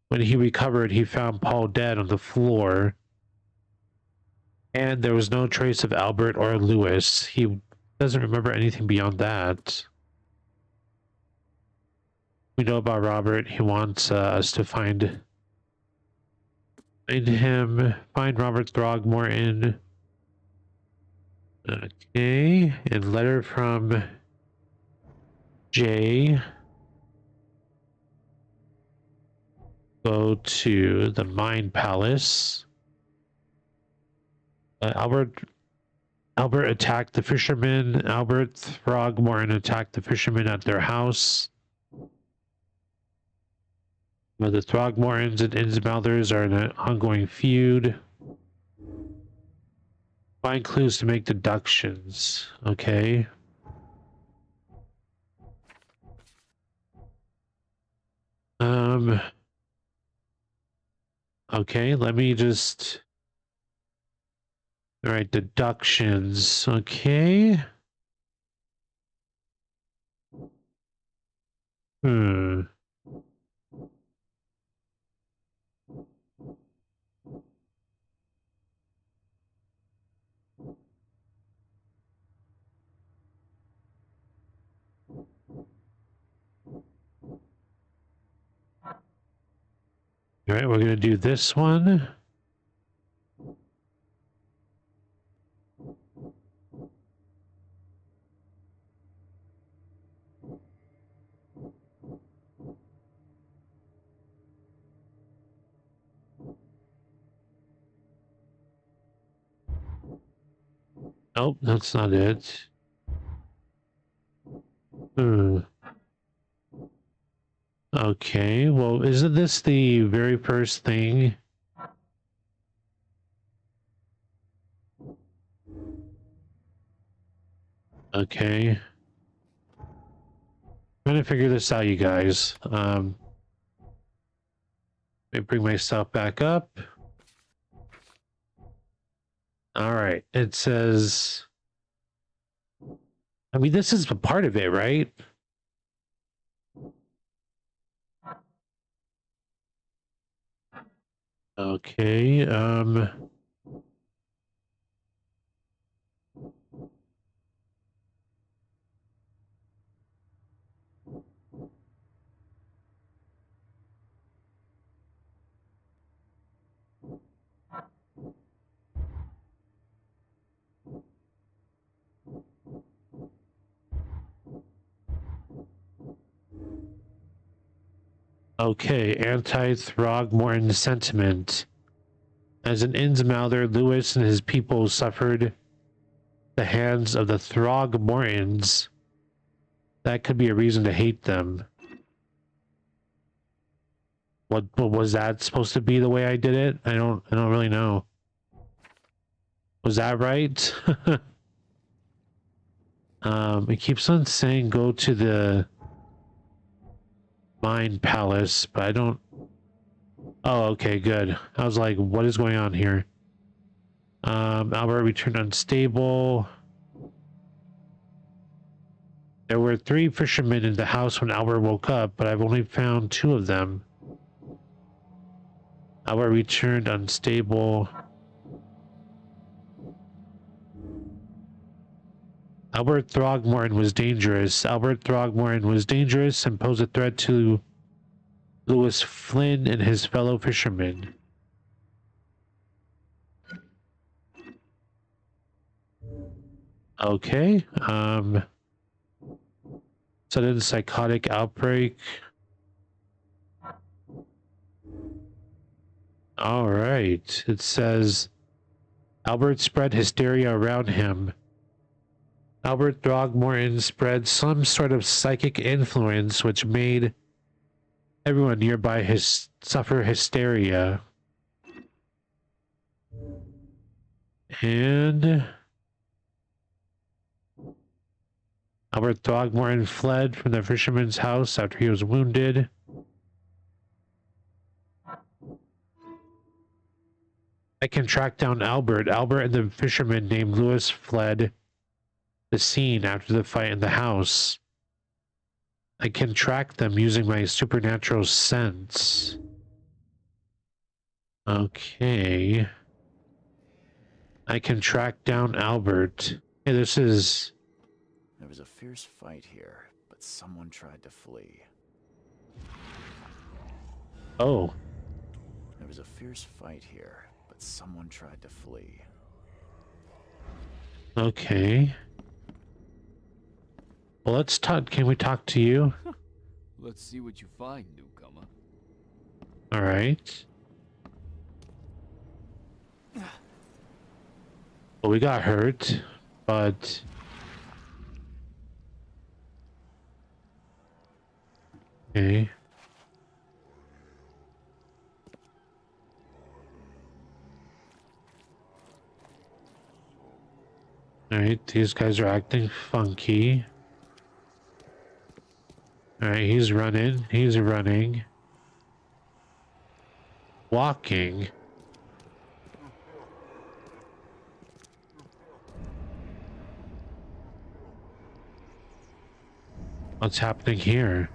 When he recovered, he found Paul dead on the floor, and there was no trace of Albert or Lewis. He doesn't remember anything beyond that. We know about Robert. He wants us to find him, find Robert Throgmorton. Okay, and letter from Jay. Go to the Mind Palace. Albert attacked the fishermen. Albert Throgmorton attacked the fishermen at their house. The Throgmortons and Innsmouthers are in an ongoing feud. Find clues to make deductions. Okay. Okay, let me just... All right, deductions. Okay. All right, we're going to do this one. Nope, that's not it. Okay, well, isn't this the very first thing? Okay. trying to figure this out, you guys. Let me bring myself back up. All right. It says, I mean, this is a part of it, right? Okay. Okay, anti-Throgmorton sentiment. As an Innsmouther, Lewis and his people suffered the hands of the Throgmortons. That could be a reason to hate them. What was that supposed to be the way I did it? I don't really know. Was that right? It keeps on saying go to the Mind Palace, but I don't. Oh, okay, good. I was like, what is going on here? Albert returned unstable. There were 3 fishermen in the house when Albert woke up, but I've only found 2 of them. Albert returned unstable. Albert Throgmorton was dangerous. Albert Throgmorton was dangerous and posed a threat to Lewis Flynn and his fellow fishermen. Okay, sudden psychotic outbreak. All right, it says Albert spread hysteria around him. Albert Throgmorton spread some sort of psychic influence which made everyone nearby suffer hysteria. And Albert Throgmorton fled from the fisherman's house after he was wounded. I can track down Albert. Albert and the fisherman named Lewis fled the scene after the fight in the house. I can track them using my supernatural sense. Okay. I can track down Albert. Hey, this is... There was a fierce fight here, but someone tried to flee. Oh. There was a fierce fight here, but someone tried to flee. Okay. Well, let's talk. Can we talk to you? Let's see what you find, newcomer. All right. Well, we got hurt, but... Okay. Alright, these guys are acting funky. Alright, he's running. He's running. Walking. What's happening here?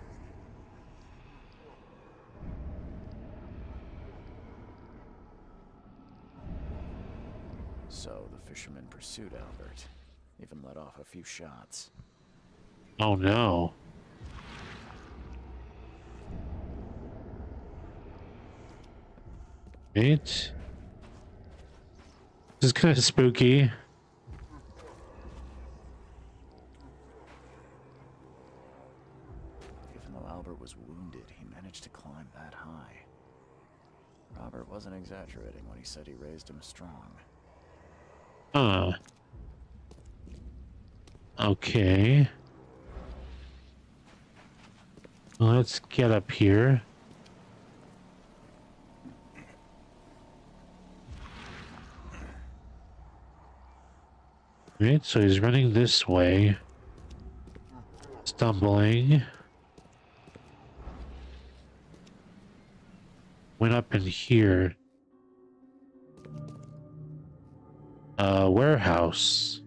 So the fisherman pursued Albert, even let off a few shots. Oh no. Right? This is kind of spooky. Even though Albert was wounded, he managed to climb that high. Robert wasn't exaggerating when he said he raised him strong. Okay. Let's get up here. Right, so he's running this way. Stumbling. went up in here. Warehouse.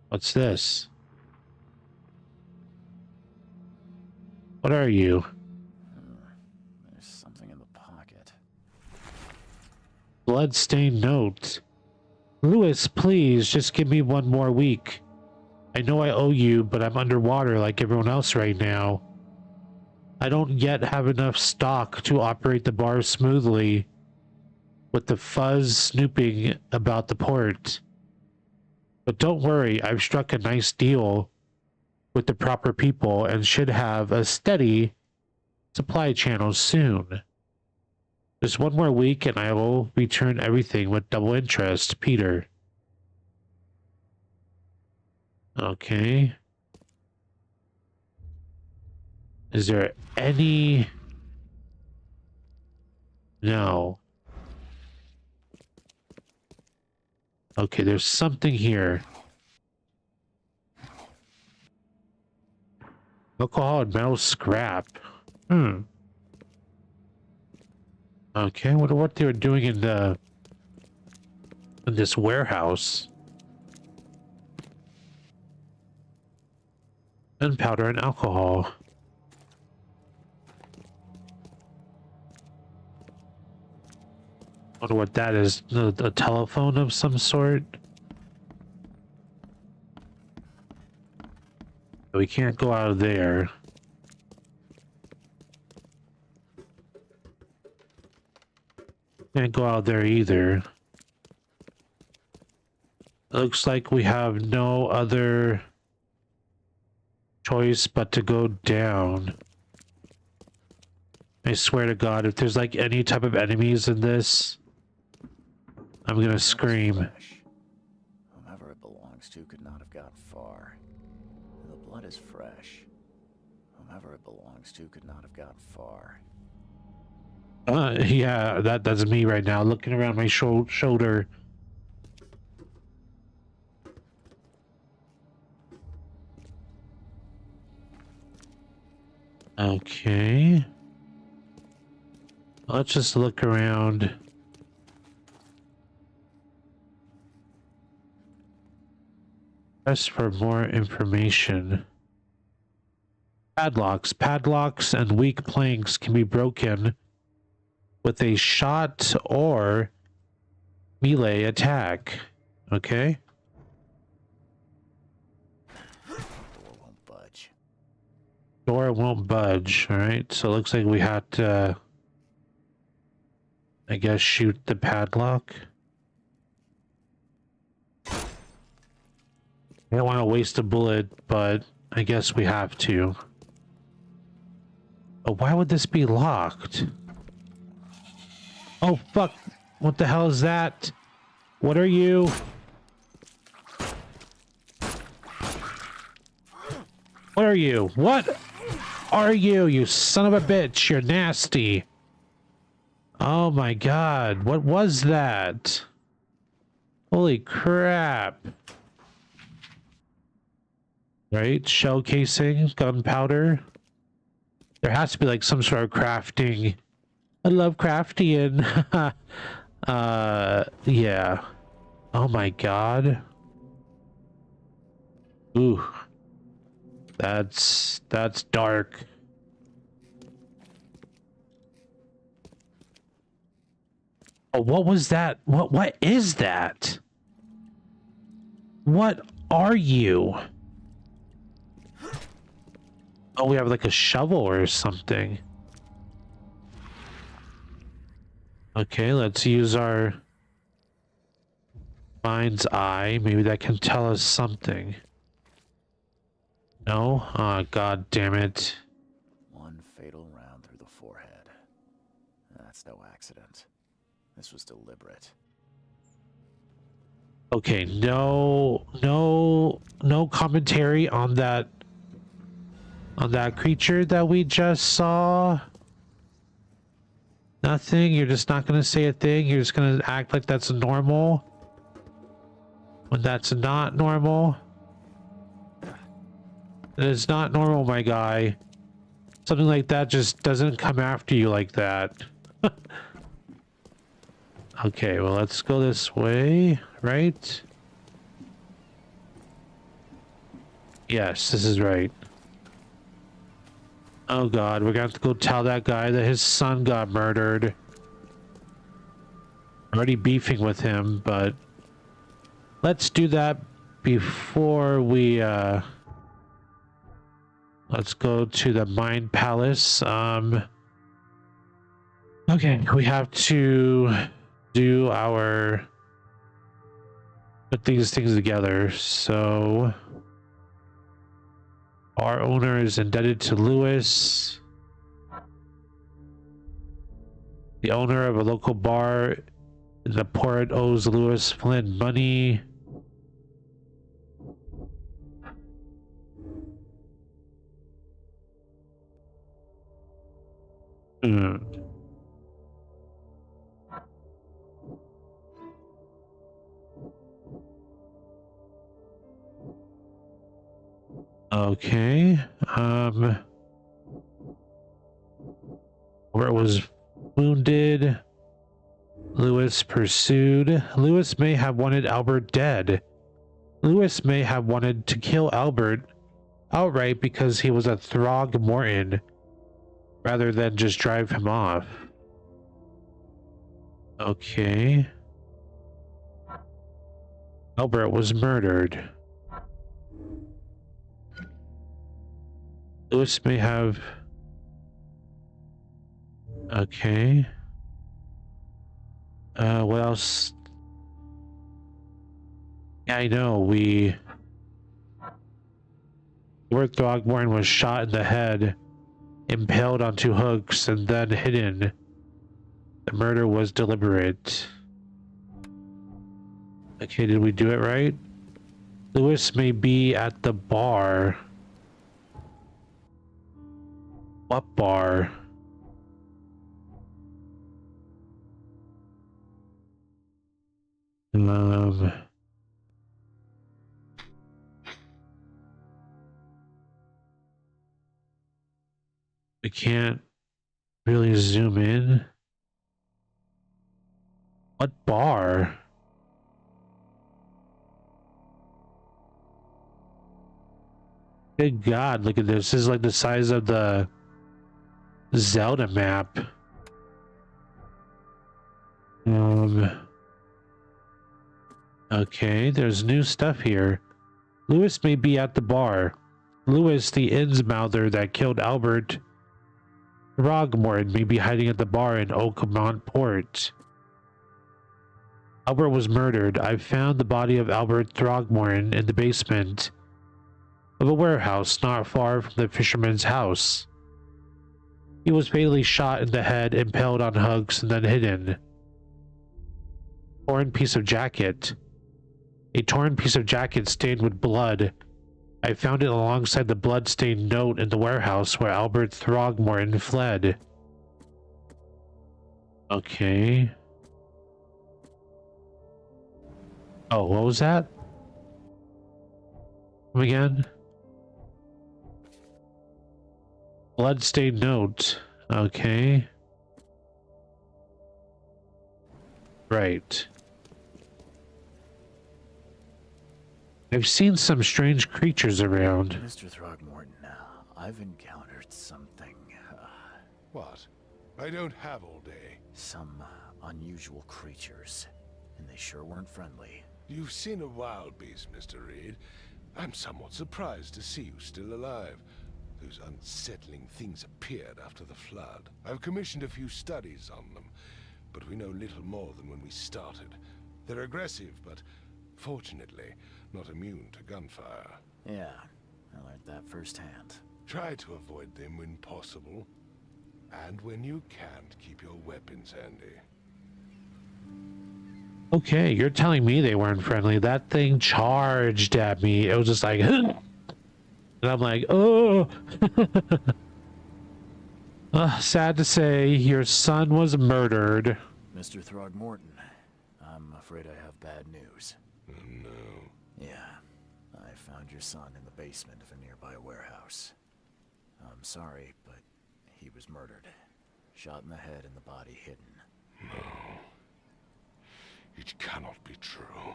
What's this? What are you? There's something in the pocket. Bloodstained note. Lewis, please, just give me one more week. I know I owe you, but I'm underwater like everyone else right now. I don't yet have enough stock to operate the bar smoothly, with the fuzz snooping about the port. But don't worry, I've struck a nice deal with the proper people and should have a steady supply channel soon. Just one more week and I will return everything with double interest, Peter. Okay. Is there any... No. Okay, there's something here. Alcohol and metal scrap. Okay, I wonder what they were doing in this warehouse. Gunpowder and alcohol. Wonder what that is. A telephone of some sort? We can't go out of there. Can't go out there either. Looks like we have no other choice but to go down. I swear to God, if there's like any type of enemies in this, I'm gonna scream. Whomever it belongs to could not have got far. The blood is fresh. Whomever it belongs to could not have got far. Yeah, that's me right now, looking around my shoulder. Okay. Let's just look around. Press for more information. Padlocks and weak planks can be broken with a shot or melee attack. Okay. Door won't budge. Door won't budge. All right. So it looks like we have to, I guess, shoot the padlock. I don't want to waste a bullet, but I guess we have to. Oh, why would this be locked? Oh, fuck. What the hell is that? What are you? What are you? What are you, you son of a bitch? You're nasty. Oh my God. What was that? Holy crap. Right? Shell casing, gunpowder. There has to be like some sort of crafting. I love crafting. Yeah. Oh my God. Ooh. That's dark. Oh, what was that? What is that? What are you? Oh, we have like a shovel or something. Okay, let's use our mind's eye. Maybe that can tell us something. No? Ah, God damn it. One fatal round through the forehead. That's no accident. This was deliberate. Okay, no commentary on that creature that we just saw. Nothing. You're just not gonna say a thing. You're just gonna act like that's normal when that's not normal. That is not normal, my guy. Something like that just doesn't come after you like that. Okay, well, let's go this way, right? Yes, this is right. Oh god, we're gonna have to go tell that guy that his son got murdered. I'm already beefing with him, but let's do that before we let's go to the Mind Palace. Okay, we have to do our put these things together. So our owner is indebted to Lewis. The owner of a local bar in the port owes Lewis Flynn money. Okay. Where it was wounded. Lewis pursued. Lewis may have wanted Albert dead. Lewis may have wanted to kill Albert outright because he was a Throgmorton, rather than just drive him off. Okay. Albert was murdered. Lewis may have... Okay. What else? Yeah, I know, Lord Throgmorton was shot in the head, impaled on 2 hooks, and then hidden. The murder was deliberate. Okay, did we do it right? Lewis may be at the bar. What bar? We can't really zoom in. What bar? Good God, look at this. This is like the size of the Zelda map. Okay, there's new stuff here. Lewis may be at the bar. Lewis, the Innsmouther that killed Albert Throgmorton, may be hiding at the bar in Oakmont Port. Albert was murdered. I found the body of Albert Throgmorton in the basement of a warehouse not far from the fisherman's house. He was fatally shot in the head, impaled on hooks, and then hidden. Torn piece of jacket. A torn piece of jacket stained with blood. I found it alongside the blood-stained note in the warehouse where Albert Throgmorton fled. Okay. Oh, what was that? Come again? Blood-stained note. Okay. Right. I've seen some strange creatures around. Mr. Throgmorton, I've encountered something. What? I don't have all day. Some unusual creatures. And they sure weren't friendly. You've seen a wild beast, Mr. Reed. I'm somewhat surprised to see you still alive. Those unsettling things appeared after the flood. I've commissioned a few studies on them, but we know little more than when we started. They're aggressive, but fortunately not immune to gunfire. Yeah, I learned that firsthand. Try to avoid them when possible. And when you can't, keep your weapons handy. Okay, you're telling me they weren't friendly. That thing charged at me. It was just like, and I'm like, oh. Sad to say, your son was murdered. Mr. Throgmorton, I'm afraid I have bad news. No. Yeah, I found your son in the basement of a nearby warehouse. I'm sorry, but he was murdered. Shot in the head and the body hidden. No. It cannot be true.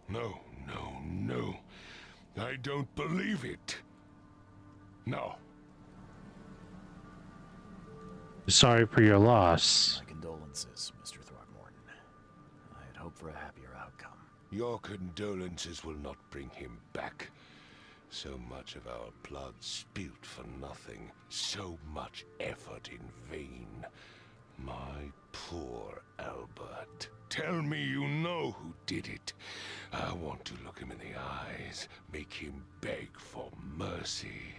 No, no, no. I don't believe it. No. Sorry for your loss. My condolences, Mr. Throckmorton. I had hoped for a happier outcome. Your condolences will not bring him back. So much of our blood spilt for nothing. So much effort in vain. My poor Albert. Tell me you know who did it. I want to look him in the eyes, make him beg for mercy.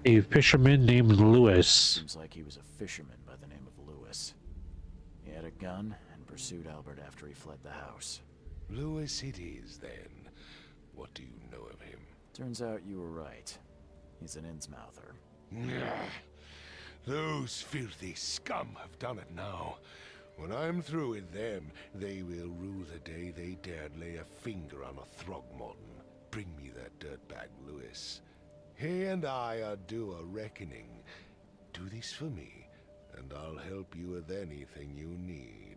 A fisherman named Lewis. Seems like he was a fisherman by the name of Lewis. He had a gun and pursued Albert after he fled the house. Lewis it is, then. What do you know of him? Turns out you were right. He's an Innsmouther. Nah. Those filthy scum have done it now. When I'm through with them, they will rue the day they dared lay a finger on a Throgmorton. Bring me that dirtbag, Lewis. He and I are due a reckoning. Do this for me, and I'll help you with anything you need.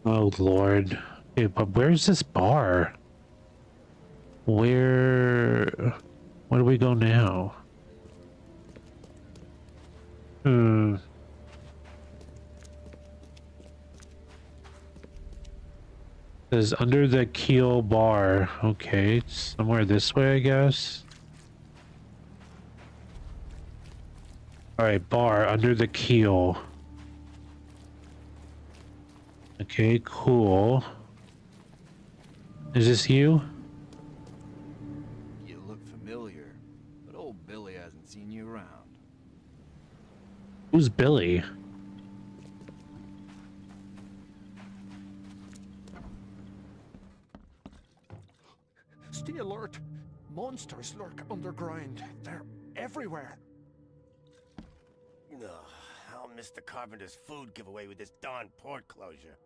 Oh, Lord. Okay, but where's this bar? Where do we go now? Says under the keel bar. Okay, it's somewhere this way, I guess. Alright, bar under the keel. Okay, cool. Is this you? You look familiar, but old Billy hasn't seen you around. Who's Billy? Stay alert. Monsters lurk underground. They're everywhere. Ugh, I'll miss the carpenter's food giveaway with this darn port closure.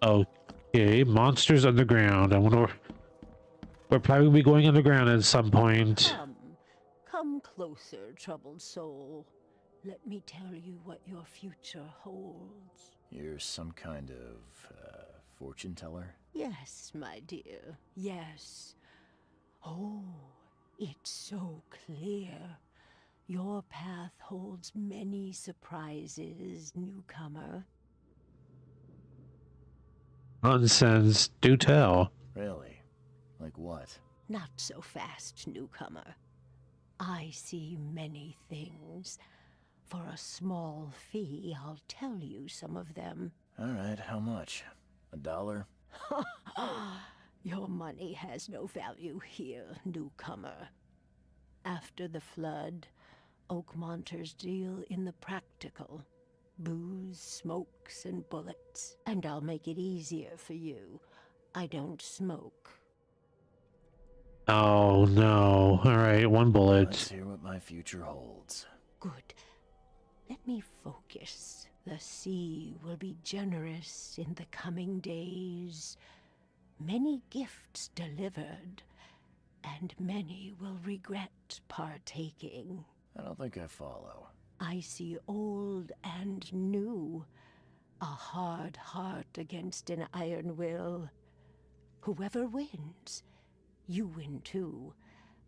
Okay, monsters underground. I wonder. We're probably be going underground at some point. Come closer, troubled soul. Let me tell you what your future holds. You're some kind of, fortune teller? Yes, my dear, yes. Oh, it's so clear. Your path holds many surprises, newcomer. Nonsense. Do tell. Really? Like what? Not so fast, newcomer. I see many things. For a small fee, I'll tell you some of them. All right, how much? $1? Your money has no value here, newcomer. After the flood, Oakmonters deal in the practical. Booze, smokes, and bullets. And I'll make it easier for you. I don't smoke. Oh, no. Alright, one bullet. Let's hear what my future holds. Good. Let me focus. The sea will be generous in the coming days. Many gifts delivered, and many will regret partaking. I don't think I follow. I see old and new. A hard heart against an iron will. Whoever wins, you win too.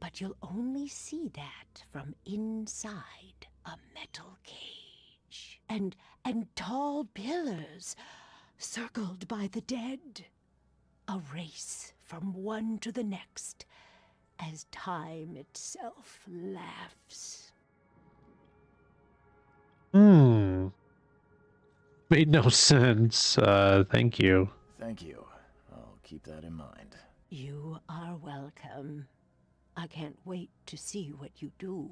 But you'll only see that from inside a metal cage. And tall pillars, circled by the dead. A race from one to the next, as time itself laughs. Made no sense. Thank you. Thank you. I'll keep that in mind. You are welcome. I can't wait to see what you do.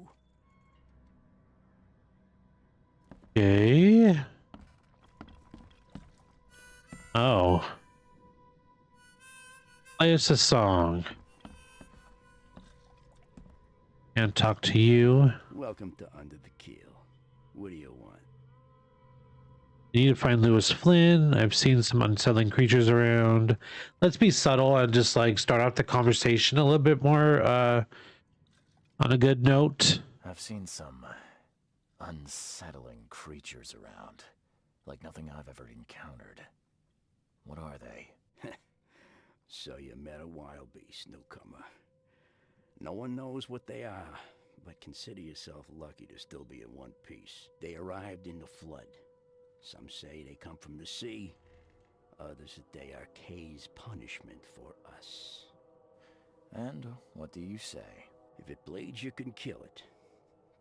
Okay. Oh. Play us a song. Can't talk to you. Welcome to Under the Keel. What do you want? Need to find Lewis Flynn. I've seen some unsettling creatures around. Let's be subtle and just like start off the conversation a little bit more on a good note. I've seen some unsettling creatures around, like nothing I've ever encountered. What are they? So you met a wild beast, newcomer. No one knows what they are, but consider yourself lucky to still be in one piece. They arrived in the flood. Some say they come from the sea. Others that they are Kay's punishment for us. And what do you say? If it bleeds, you can kill it.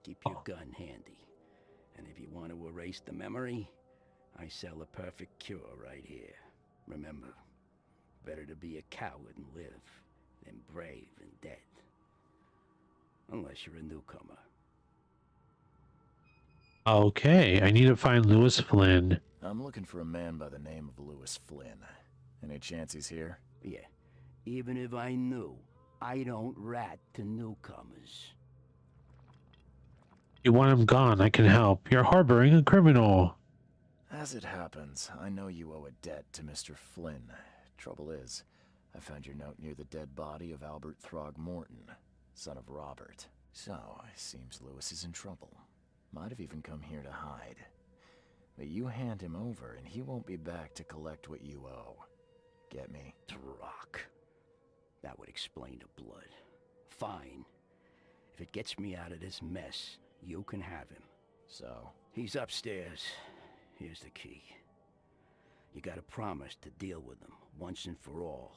Keep your gun handy. And if you want to erase the memory, I sell a perfect cure right here. Remember, better to be a coward and live than brave and dead. Unless you're a newcomer. Okay, I need to find Lewis Flynn. I'm looking for a man by the name of Lewis Flynn. Any chance he's here? Yeah, even if I knew, I don't rat to newcomers. You want him gone, I can help. You're harboring a criminal. As it happens, I know you owe a debt to Mr. Flynn. Trouble is, I found your note near the dead body of Albert Throgmorton, son of Robert. So, it seems Lewis is in trouble. Might have even come here to hide. But you hand him over and he won't be back to collect what you owe. Get me? Throck. That would explain the blood. Fine. If it gets me out of this mess, you can have him. So? He's upstairs. Here's the key. You gotta promise to deal with him, once and for all.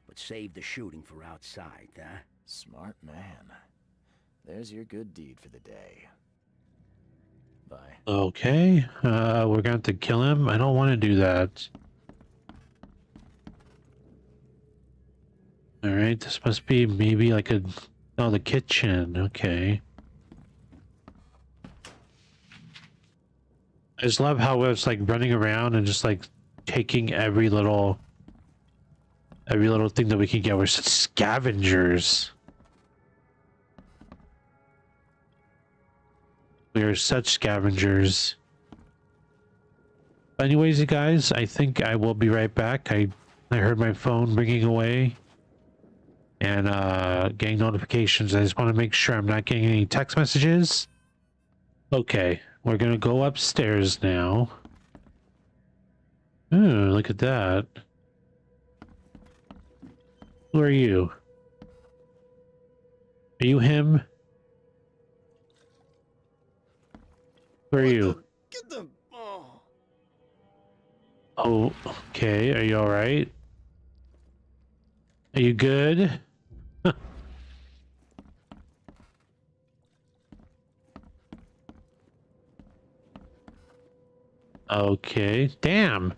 But save the shooting for outside, huh? Smart man. There's your good deed for the day. Bye. Okay, we're going to have to kill him. I don't want to do that. Alright, this must be maybe like a... Oh, the kitchen. Okay. I just love how it's like running around and just like taking every little thing that we can get. We're such scavengers. We are such scavengers. But anyways, you guys, I think I will be right back. I heard my phone ringing away and getting notifications. I just want to make sure I'm not getting any text messages. Okay, we're gonna go upstairs now. Ooh, look at that. Who are you? Are you him? Who are you? Get them! Oh. Oh, okay. Are you alright? Are you good? Okay. Damn.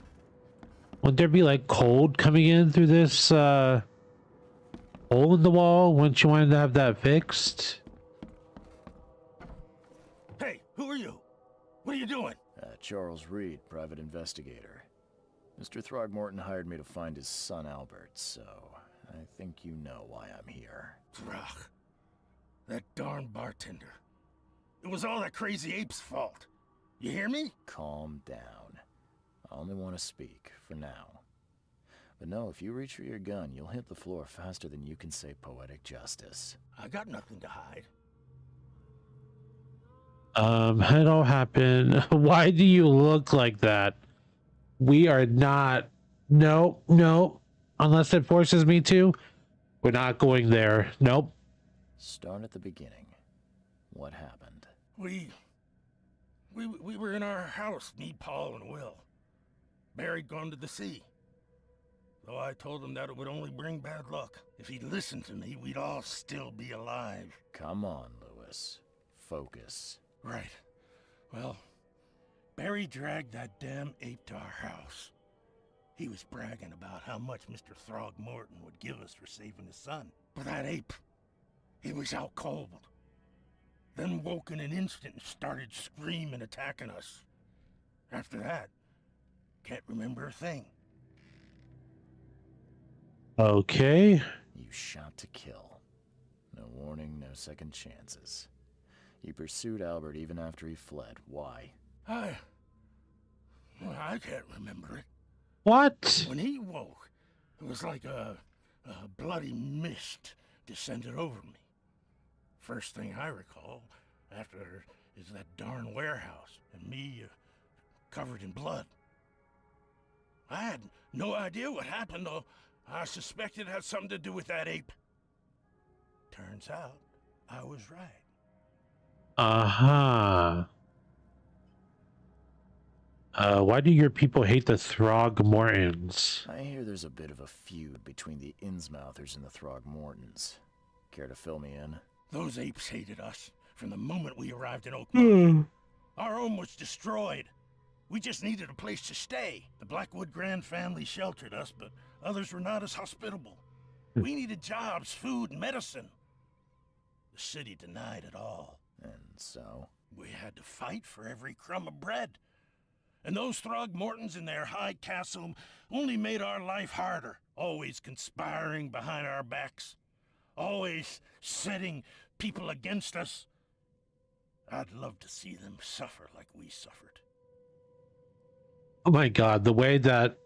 Would there be like cold coming in through this hole in the wall once you wanted to have that fixed? Hey, who are you? What are you doing? Charles Reed, private investigator. Mr. Throgmorton hired me to find his son Albert, so I think you know why I'm here. Throg. That darn bartender. It was all that crazy ape's fault. You hear me? Calm down. I only want to speak, for now. But no, if you reach for your gun, you'll hit the floor faster than you can say poetic justice. I got nothing to hide. It all happened. Why do you look like that? We are not. No, no. Unless it forces me to, we're not going there. Nope. Start at the beginning. What happened? We were in our house, me, Paul, and Will. Barry'd gone to the sea. Though I told him that it would only bring bad luck. If he'd listened to me, we'd all still be alive. Come on, Lewis. Focus. Right. Well, Barry dragged that damn ape to our house. He was bragging about how much Mr. Throgmorton would give us for saving his son. But that ape, he was out cold. Then woke in an instant and started screaming, attacking us. After that, can't remember a thing. Okay. You shot to kill. No warning, no second chances. You pursued Albert even after he fled. Why? Well, I can't remember it. What? When he woke, it was like a bloody mist descended over me. First thing I recall after is that darn warehouse and me covered in blood. I had no idea what happened, though. I suspected it had something to do with that ape. Turns out, I was right. Uh-huh. Why do your people hate the Throgmortons? I hear there's a bit of a feud between the Innsmouthers and the Throgmortons. Care to fill me in? Those apes hated us from the moment we arrived in Oakmont. Our home was destroyed. We just needed a place to stay. The Blackwood Grand family sheltered us, but others were not as hospitable. We needed jobs, food, and medicine. The city denied it all. And so? We had to fight for every crumb of bread. And those Throgmortons in their high castle only made our life harder, always conspiring behind our backs, always setting people against us. I'd love to see them suffer like we suffered. Oh my god, the way that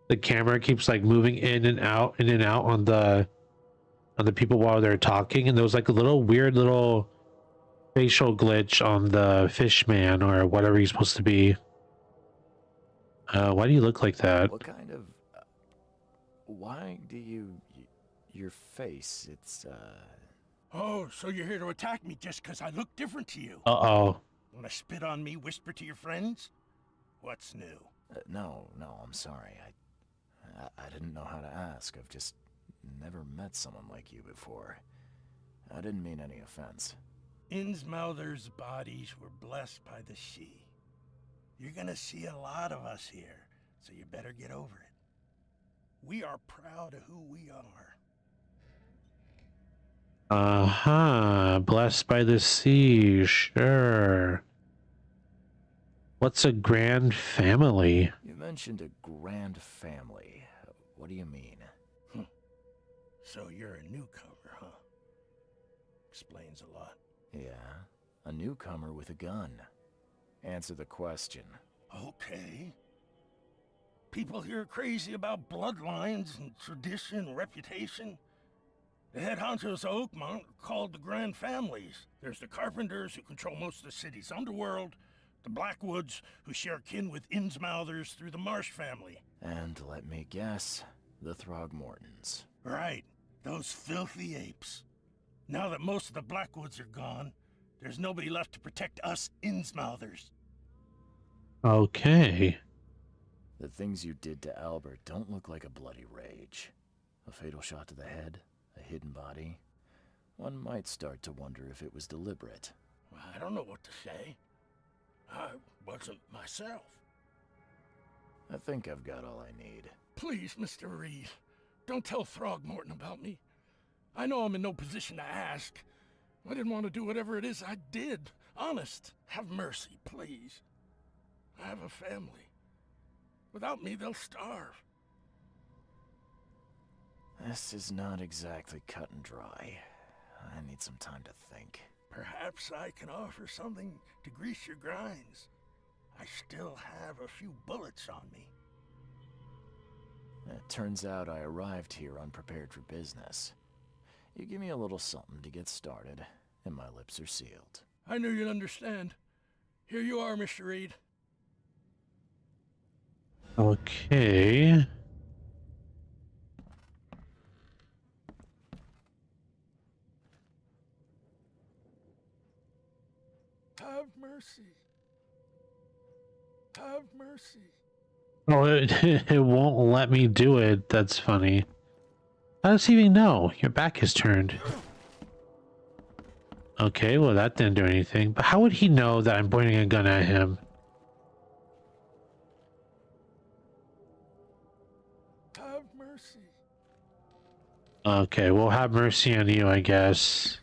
the camera keeps like moving in and out on the people while they're talking, and there was like a little weird little facial glitch on the fish man or whatever he's supposed to be. Why do you look like that? What kind of... why do you... your face, it's, Oh, so you're here to attack me just because I look different to you? Uh-oh. Want to spit on me, whisper to your friends? What's new? No, I'm sorry. I didn't know how to ask. I've just never met someone like you before. I didn't mean any offense. Innsmouthers' bodies were blessed by the sea. You're gonna see a lot of us here, so you better get over it. We are proud of who we are. Uh-huh. Blessed by the sea, sure. What's a grand family? You mentioned a grand family. What do you mean? So you're a newcomer, huh? Explains a lot. Yeah, a newcomer with a gun. Answer the question. Okay. People here are crazy about bloodlines and tradition and reputation. The head honchos of Oakmont are called the Grand Families. There's the Carpenters, who control most of the city's underworld, the Blackwoods, who share kin with Innsmouthers through the Marsh family. And let me guess, the Throgmortons. Right, those filthy apes. Now that most of the Blackwoods are gone, there's nobody left to protect us Innsmouthers. Okay. The things you did to Albert don't look like a bloody rage. A fatal shot to the head, a hidden body. One might start to wonder if it was deliberate. I don't know what to say. I wasn't myself. I think I've got all I need. Please, Mr. Reed, don't tell Throgmorton about me. I know I'm in no position to ask. I didn't want to do whatever it is I did. Honest, have mercy, please. I have a family. Without me, they'll starve. This is not exactly cut and dry. I need some time to think. Perhaps I can offer something to grease your grinds. I still have a few bullets on me. It turns out I arrived here unprepared for business. You give me a little something to get started, and my lips are sealed. I knew you'd understand. Here you are, Mr. Reed. Okay. Have mercy. Have mercy. Oh, it won't let me do it. That's funny. How does he even know? Your back is turned. Okay, well that didn't do anything. But how would he know that I'm pointing a gun at him? Have mercy. Okay, we'll have mercy on you, I guess.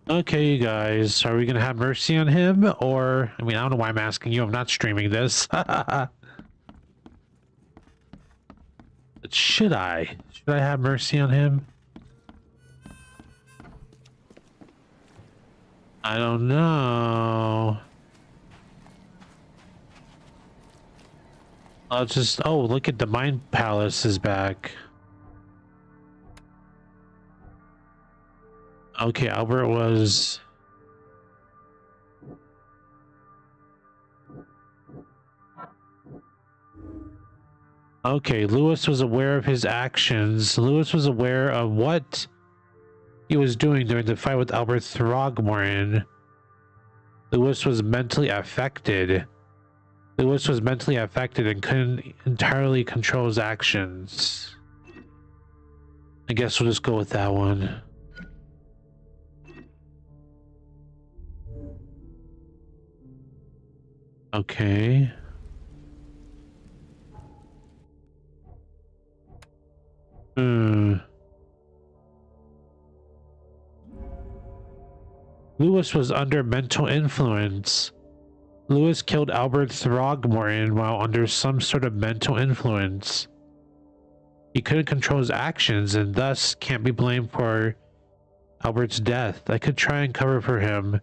Okay, you guys, are we gonna have mercy on him? Or, I mean, I don't know why I'm asking you. I'm not streaming this. But should I? Should I have mercy on him? I don't know. I'll just... Oh, look at the Mind Palace is back. Okay, Albert was... Okay, Lewis was aware of his actions. Lewis was aware of what he was doing during the fight with Albert Throgmorton. Lewis was mentally affected. Lewis was mentally affected and couldn't entirely control his actions. I guess we'll just go with that one. Okay. Lewis was under mental influence. Lewis killed Albert Throgmorton while under some sort of mental influence. He couldn't control his actions and thus can't be blamed for Albert's death. I could try and cover for him,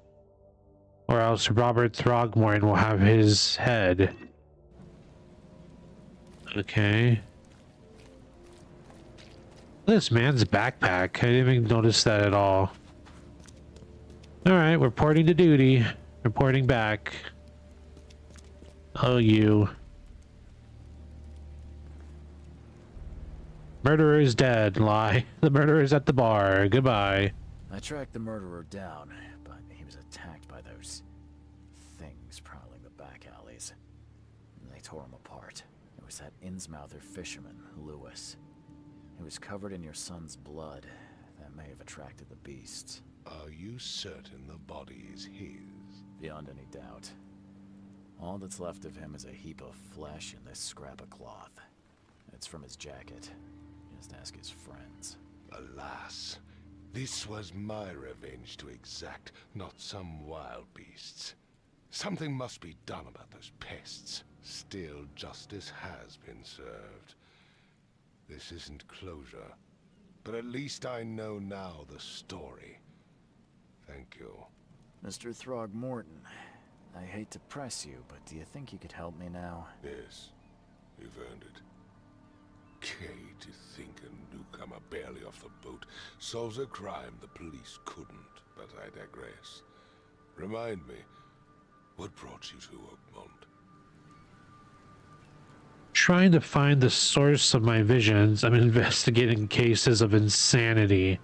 or else Robert Throgmorton will have his head. Okay. Look at this man's backpack. I didn't even notice that at all. Alright, reporting to duty. Reporting back. Oh, you. Murderer is dead. Lie. The murderer is at the bar. Goodbye. I tracked the murderer down, but he was attacked by those things prowling the back alleys. And they tore him apart. It was that Innsmouther fisherman, Lewis. He was covered in your son's blood. That may have attracted the beasts. Are you certain the body is his? Beyond any doubt. All that's left of him is a heap of flesh and this scrap of cloth. It's from his jacket. Just ask his friends. Alas, this was my revenge to exact, not some wild beast's. Something must be done about those pests. Still, justice has been served. This isn't closure, but at least I know now the story. Thank you. Mr. Throgmorton, I hate to press you, but do you think you could help me now? Yes, you've earned it. Kay, to think a newcomer barely off the boat solves a crime the police couldn't, but I digress. Remind me, what brought you to Oakmont? Trying to find the source of my visions. I'm investigating cases of insanity.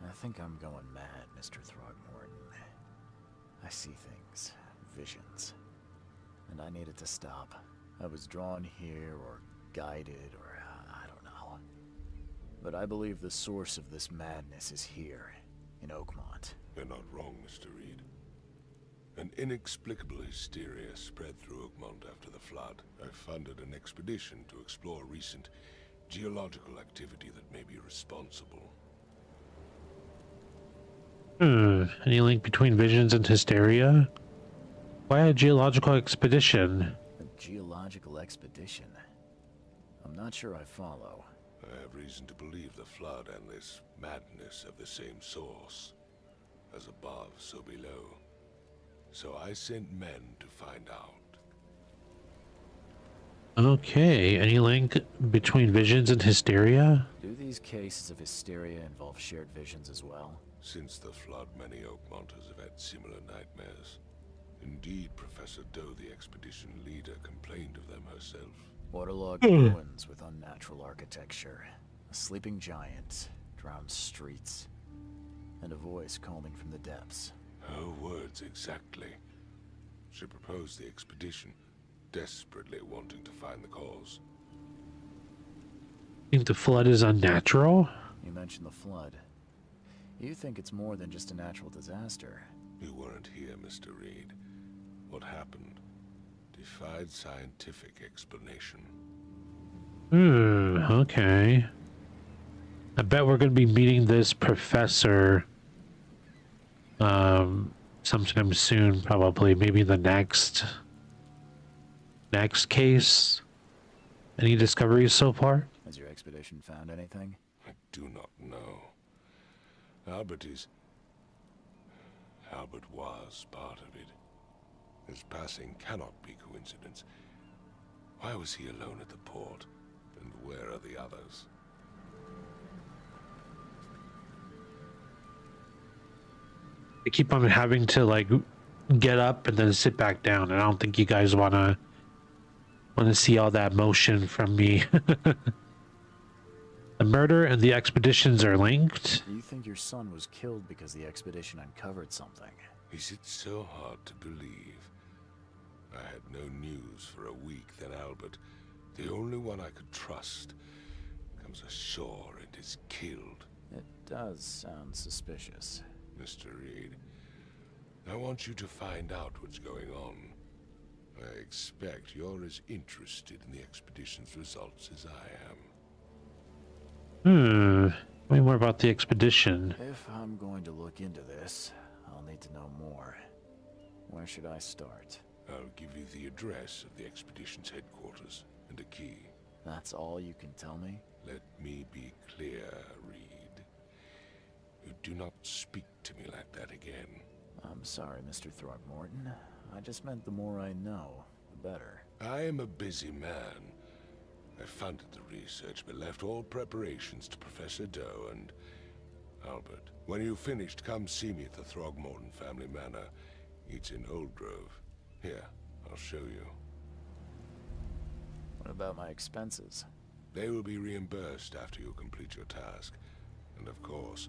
I think I'm going mad, Mr. Throgmorton. I see things, visions, and I needed to stop. I was drawn here, or guided, or I don't know. But I believe the source of this madness is here, in Oakmont. You're not wrong, Mr. Reed. An inexplicable hysteria spread through Oakmont after the flood. I funded an expedition to explore recent geological activity that may be responsible. Any link between visions and hysteria? Why a geological expedition? A geological expedition? I'm not sure I follow. I have reason to believe the flood and this madness have the same source. As above, so below. So I sent men to find out. Okay, any link between visions and hysteria? Do these cases of hysteria involve shared visions as well? Since the flood, many Oakmonters have had similar nightmares. Indeed, Professor Doe, the expedition leader, complained of them herself. Waterlogged ruins with unnatural architecture, a sleeping giant, drowned streets, and a voice calling from the depths. Her words exactly. She proposed the expedition, desperately wanting to find the cause. Think the flood is unnatural? You mentioned the flood. You think it's more than just a natural disaster. You weren't here, Mr. Reed. What happened defied scientific explanation. Okay. I bet we're going to be meeting this professor sometime soon, probably. Maybe the next case. Any discoveries so far? Has your expedition found anything? I do not know. Albert was part of it. His passing cannot be coincidence. Why was he alone at the port? And where are the others? I keep on having to like get up and then sit back down, and I don't think you guys wanna see all that motion from me. The murder and the expeditions are linked. You think your son was killed because the expedition uncovered something? Is it so hard to believe? I had no news for a week, then Albert, the only one I could trust, comes ashore and is killed. It does sound suspicious. Mr. Reed, I want you to find out what's going on. I expect you're as interested in the expedition's results as I am. Tell me more about the expedition. If I'm going to look into this, I'll need to know more. Where should I start? I'll give you the address of the expedition's headquarters and a key. That's all you can tell me? Let me be clear, Reed. You do not speak to me like that again. I'm sorry, Mr. Throgmorton. I just meant the more I know, the better. I am a busy man. I funded the research, but left all preparations to Professor Doe and Albert. When you've finished, come see me at the Throgmorton family manor. It's in Old Grove. Here, I'll show you. What about my expenses? They will be reimbursed after you complete your task. And of course,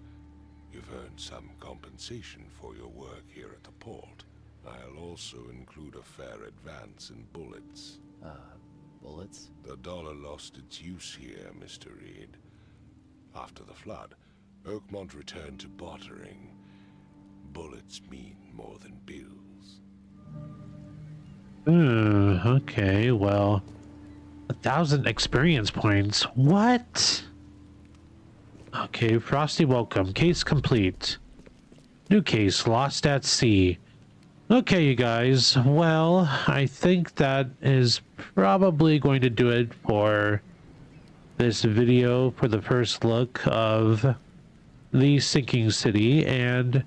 you've earned some compensation for your work here at the port. I'll also include a fair advance in bullets. Bullets? The dollar lost its use here, Mr. Reed. After the flood, Oakmont returned to bartering. Bullets mean more than bills. Okay, well, 1,000 experience points. What? Okay, Frosty welcome. Case complete. New case, lost at sea. Okay, you guys. Well, I think that is probably going to do it for this video for the first look of the sinking city. And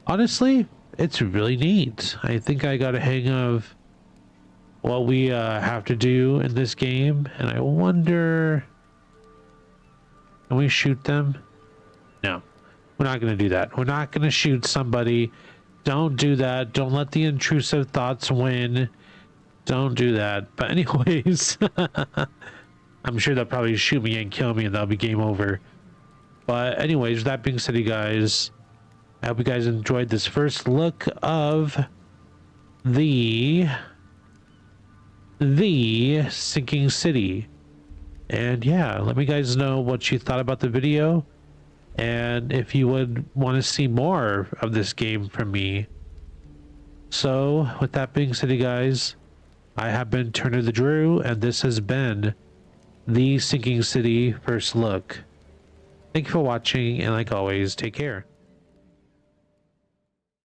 honestly, it's really neat. I think I got a hang of what we have to do in this game. And I wonder... Can we shoot them? No, we're not going to do that. We're not going to shoot somebody. Don't do that. Don't let the intrusive thoughts win. Don't do that. But anyways, I'm sure they'll probably shoot me and kill me and that'll be game over. But anyways, with that being said, you guys, I hope you guys enjoyed this first look of the sinking city. And yeah, let me guys know what you thought about the video. And if you would want to see more of this game from me. So, with that being said, you guys, I have been Turner the Drew, and this has been the Sinking City First Look. Thank you for watching, and like always, take care.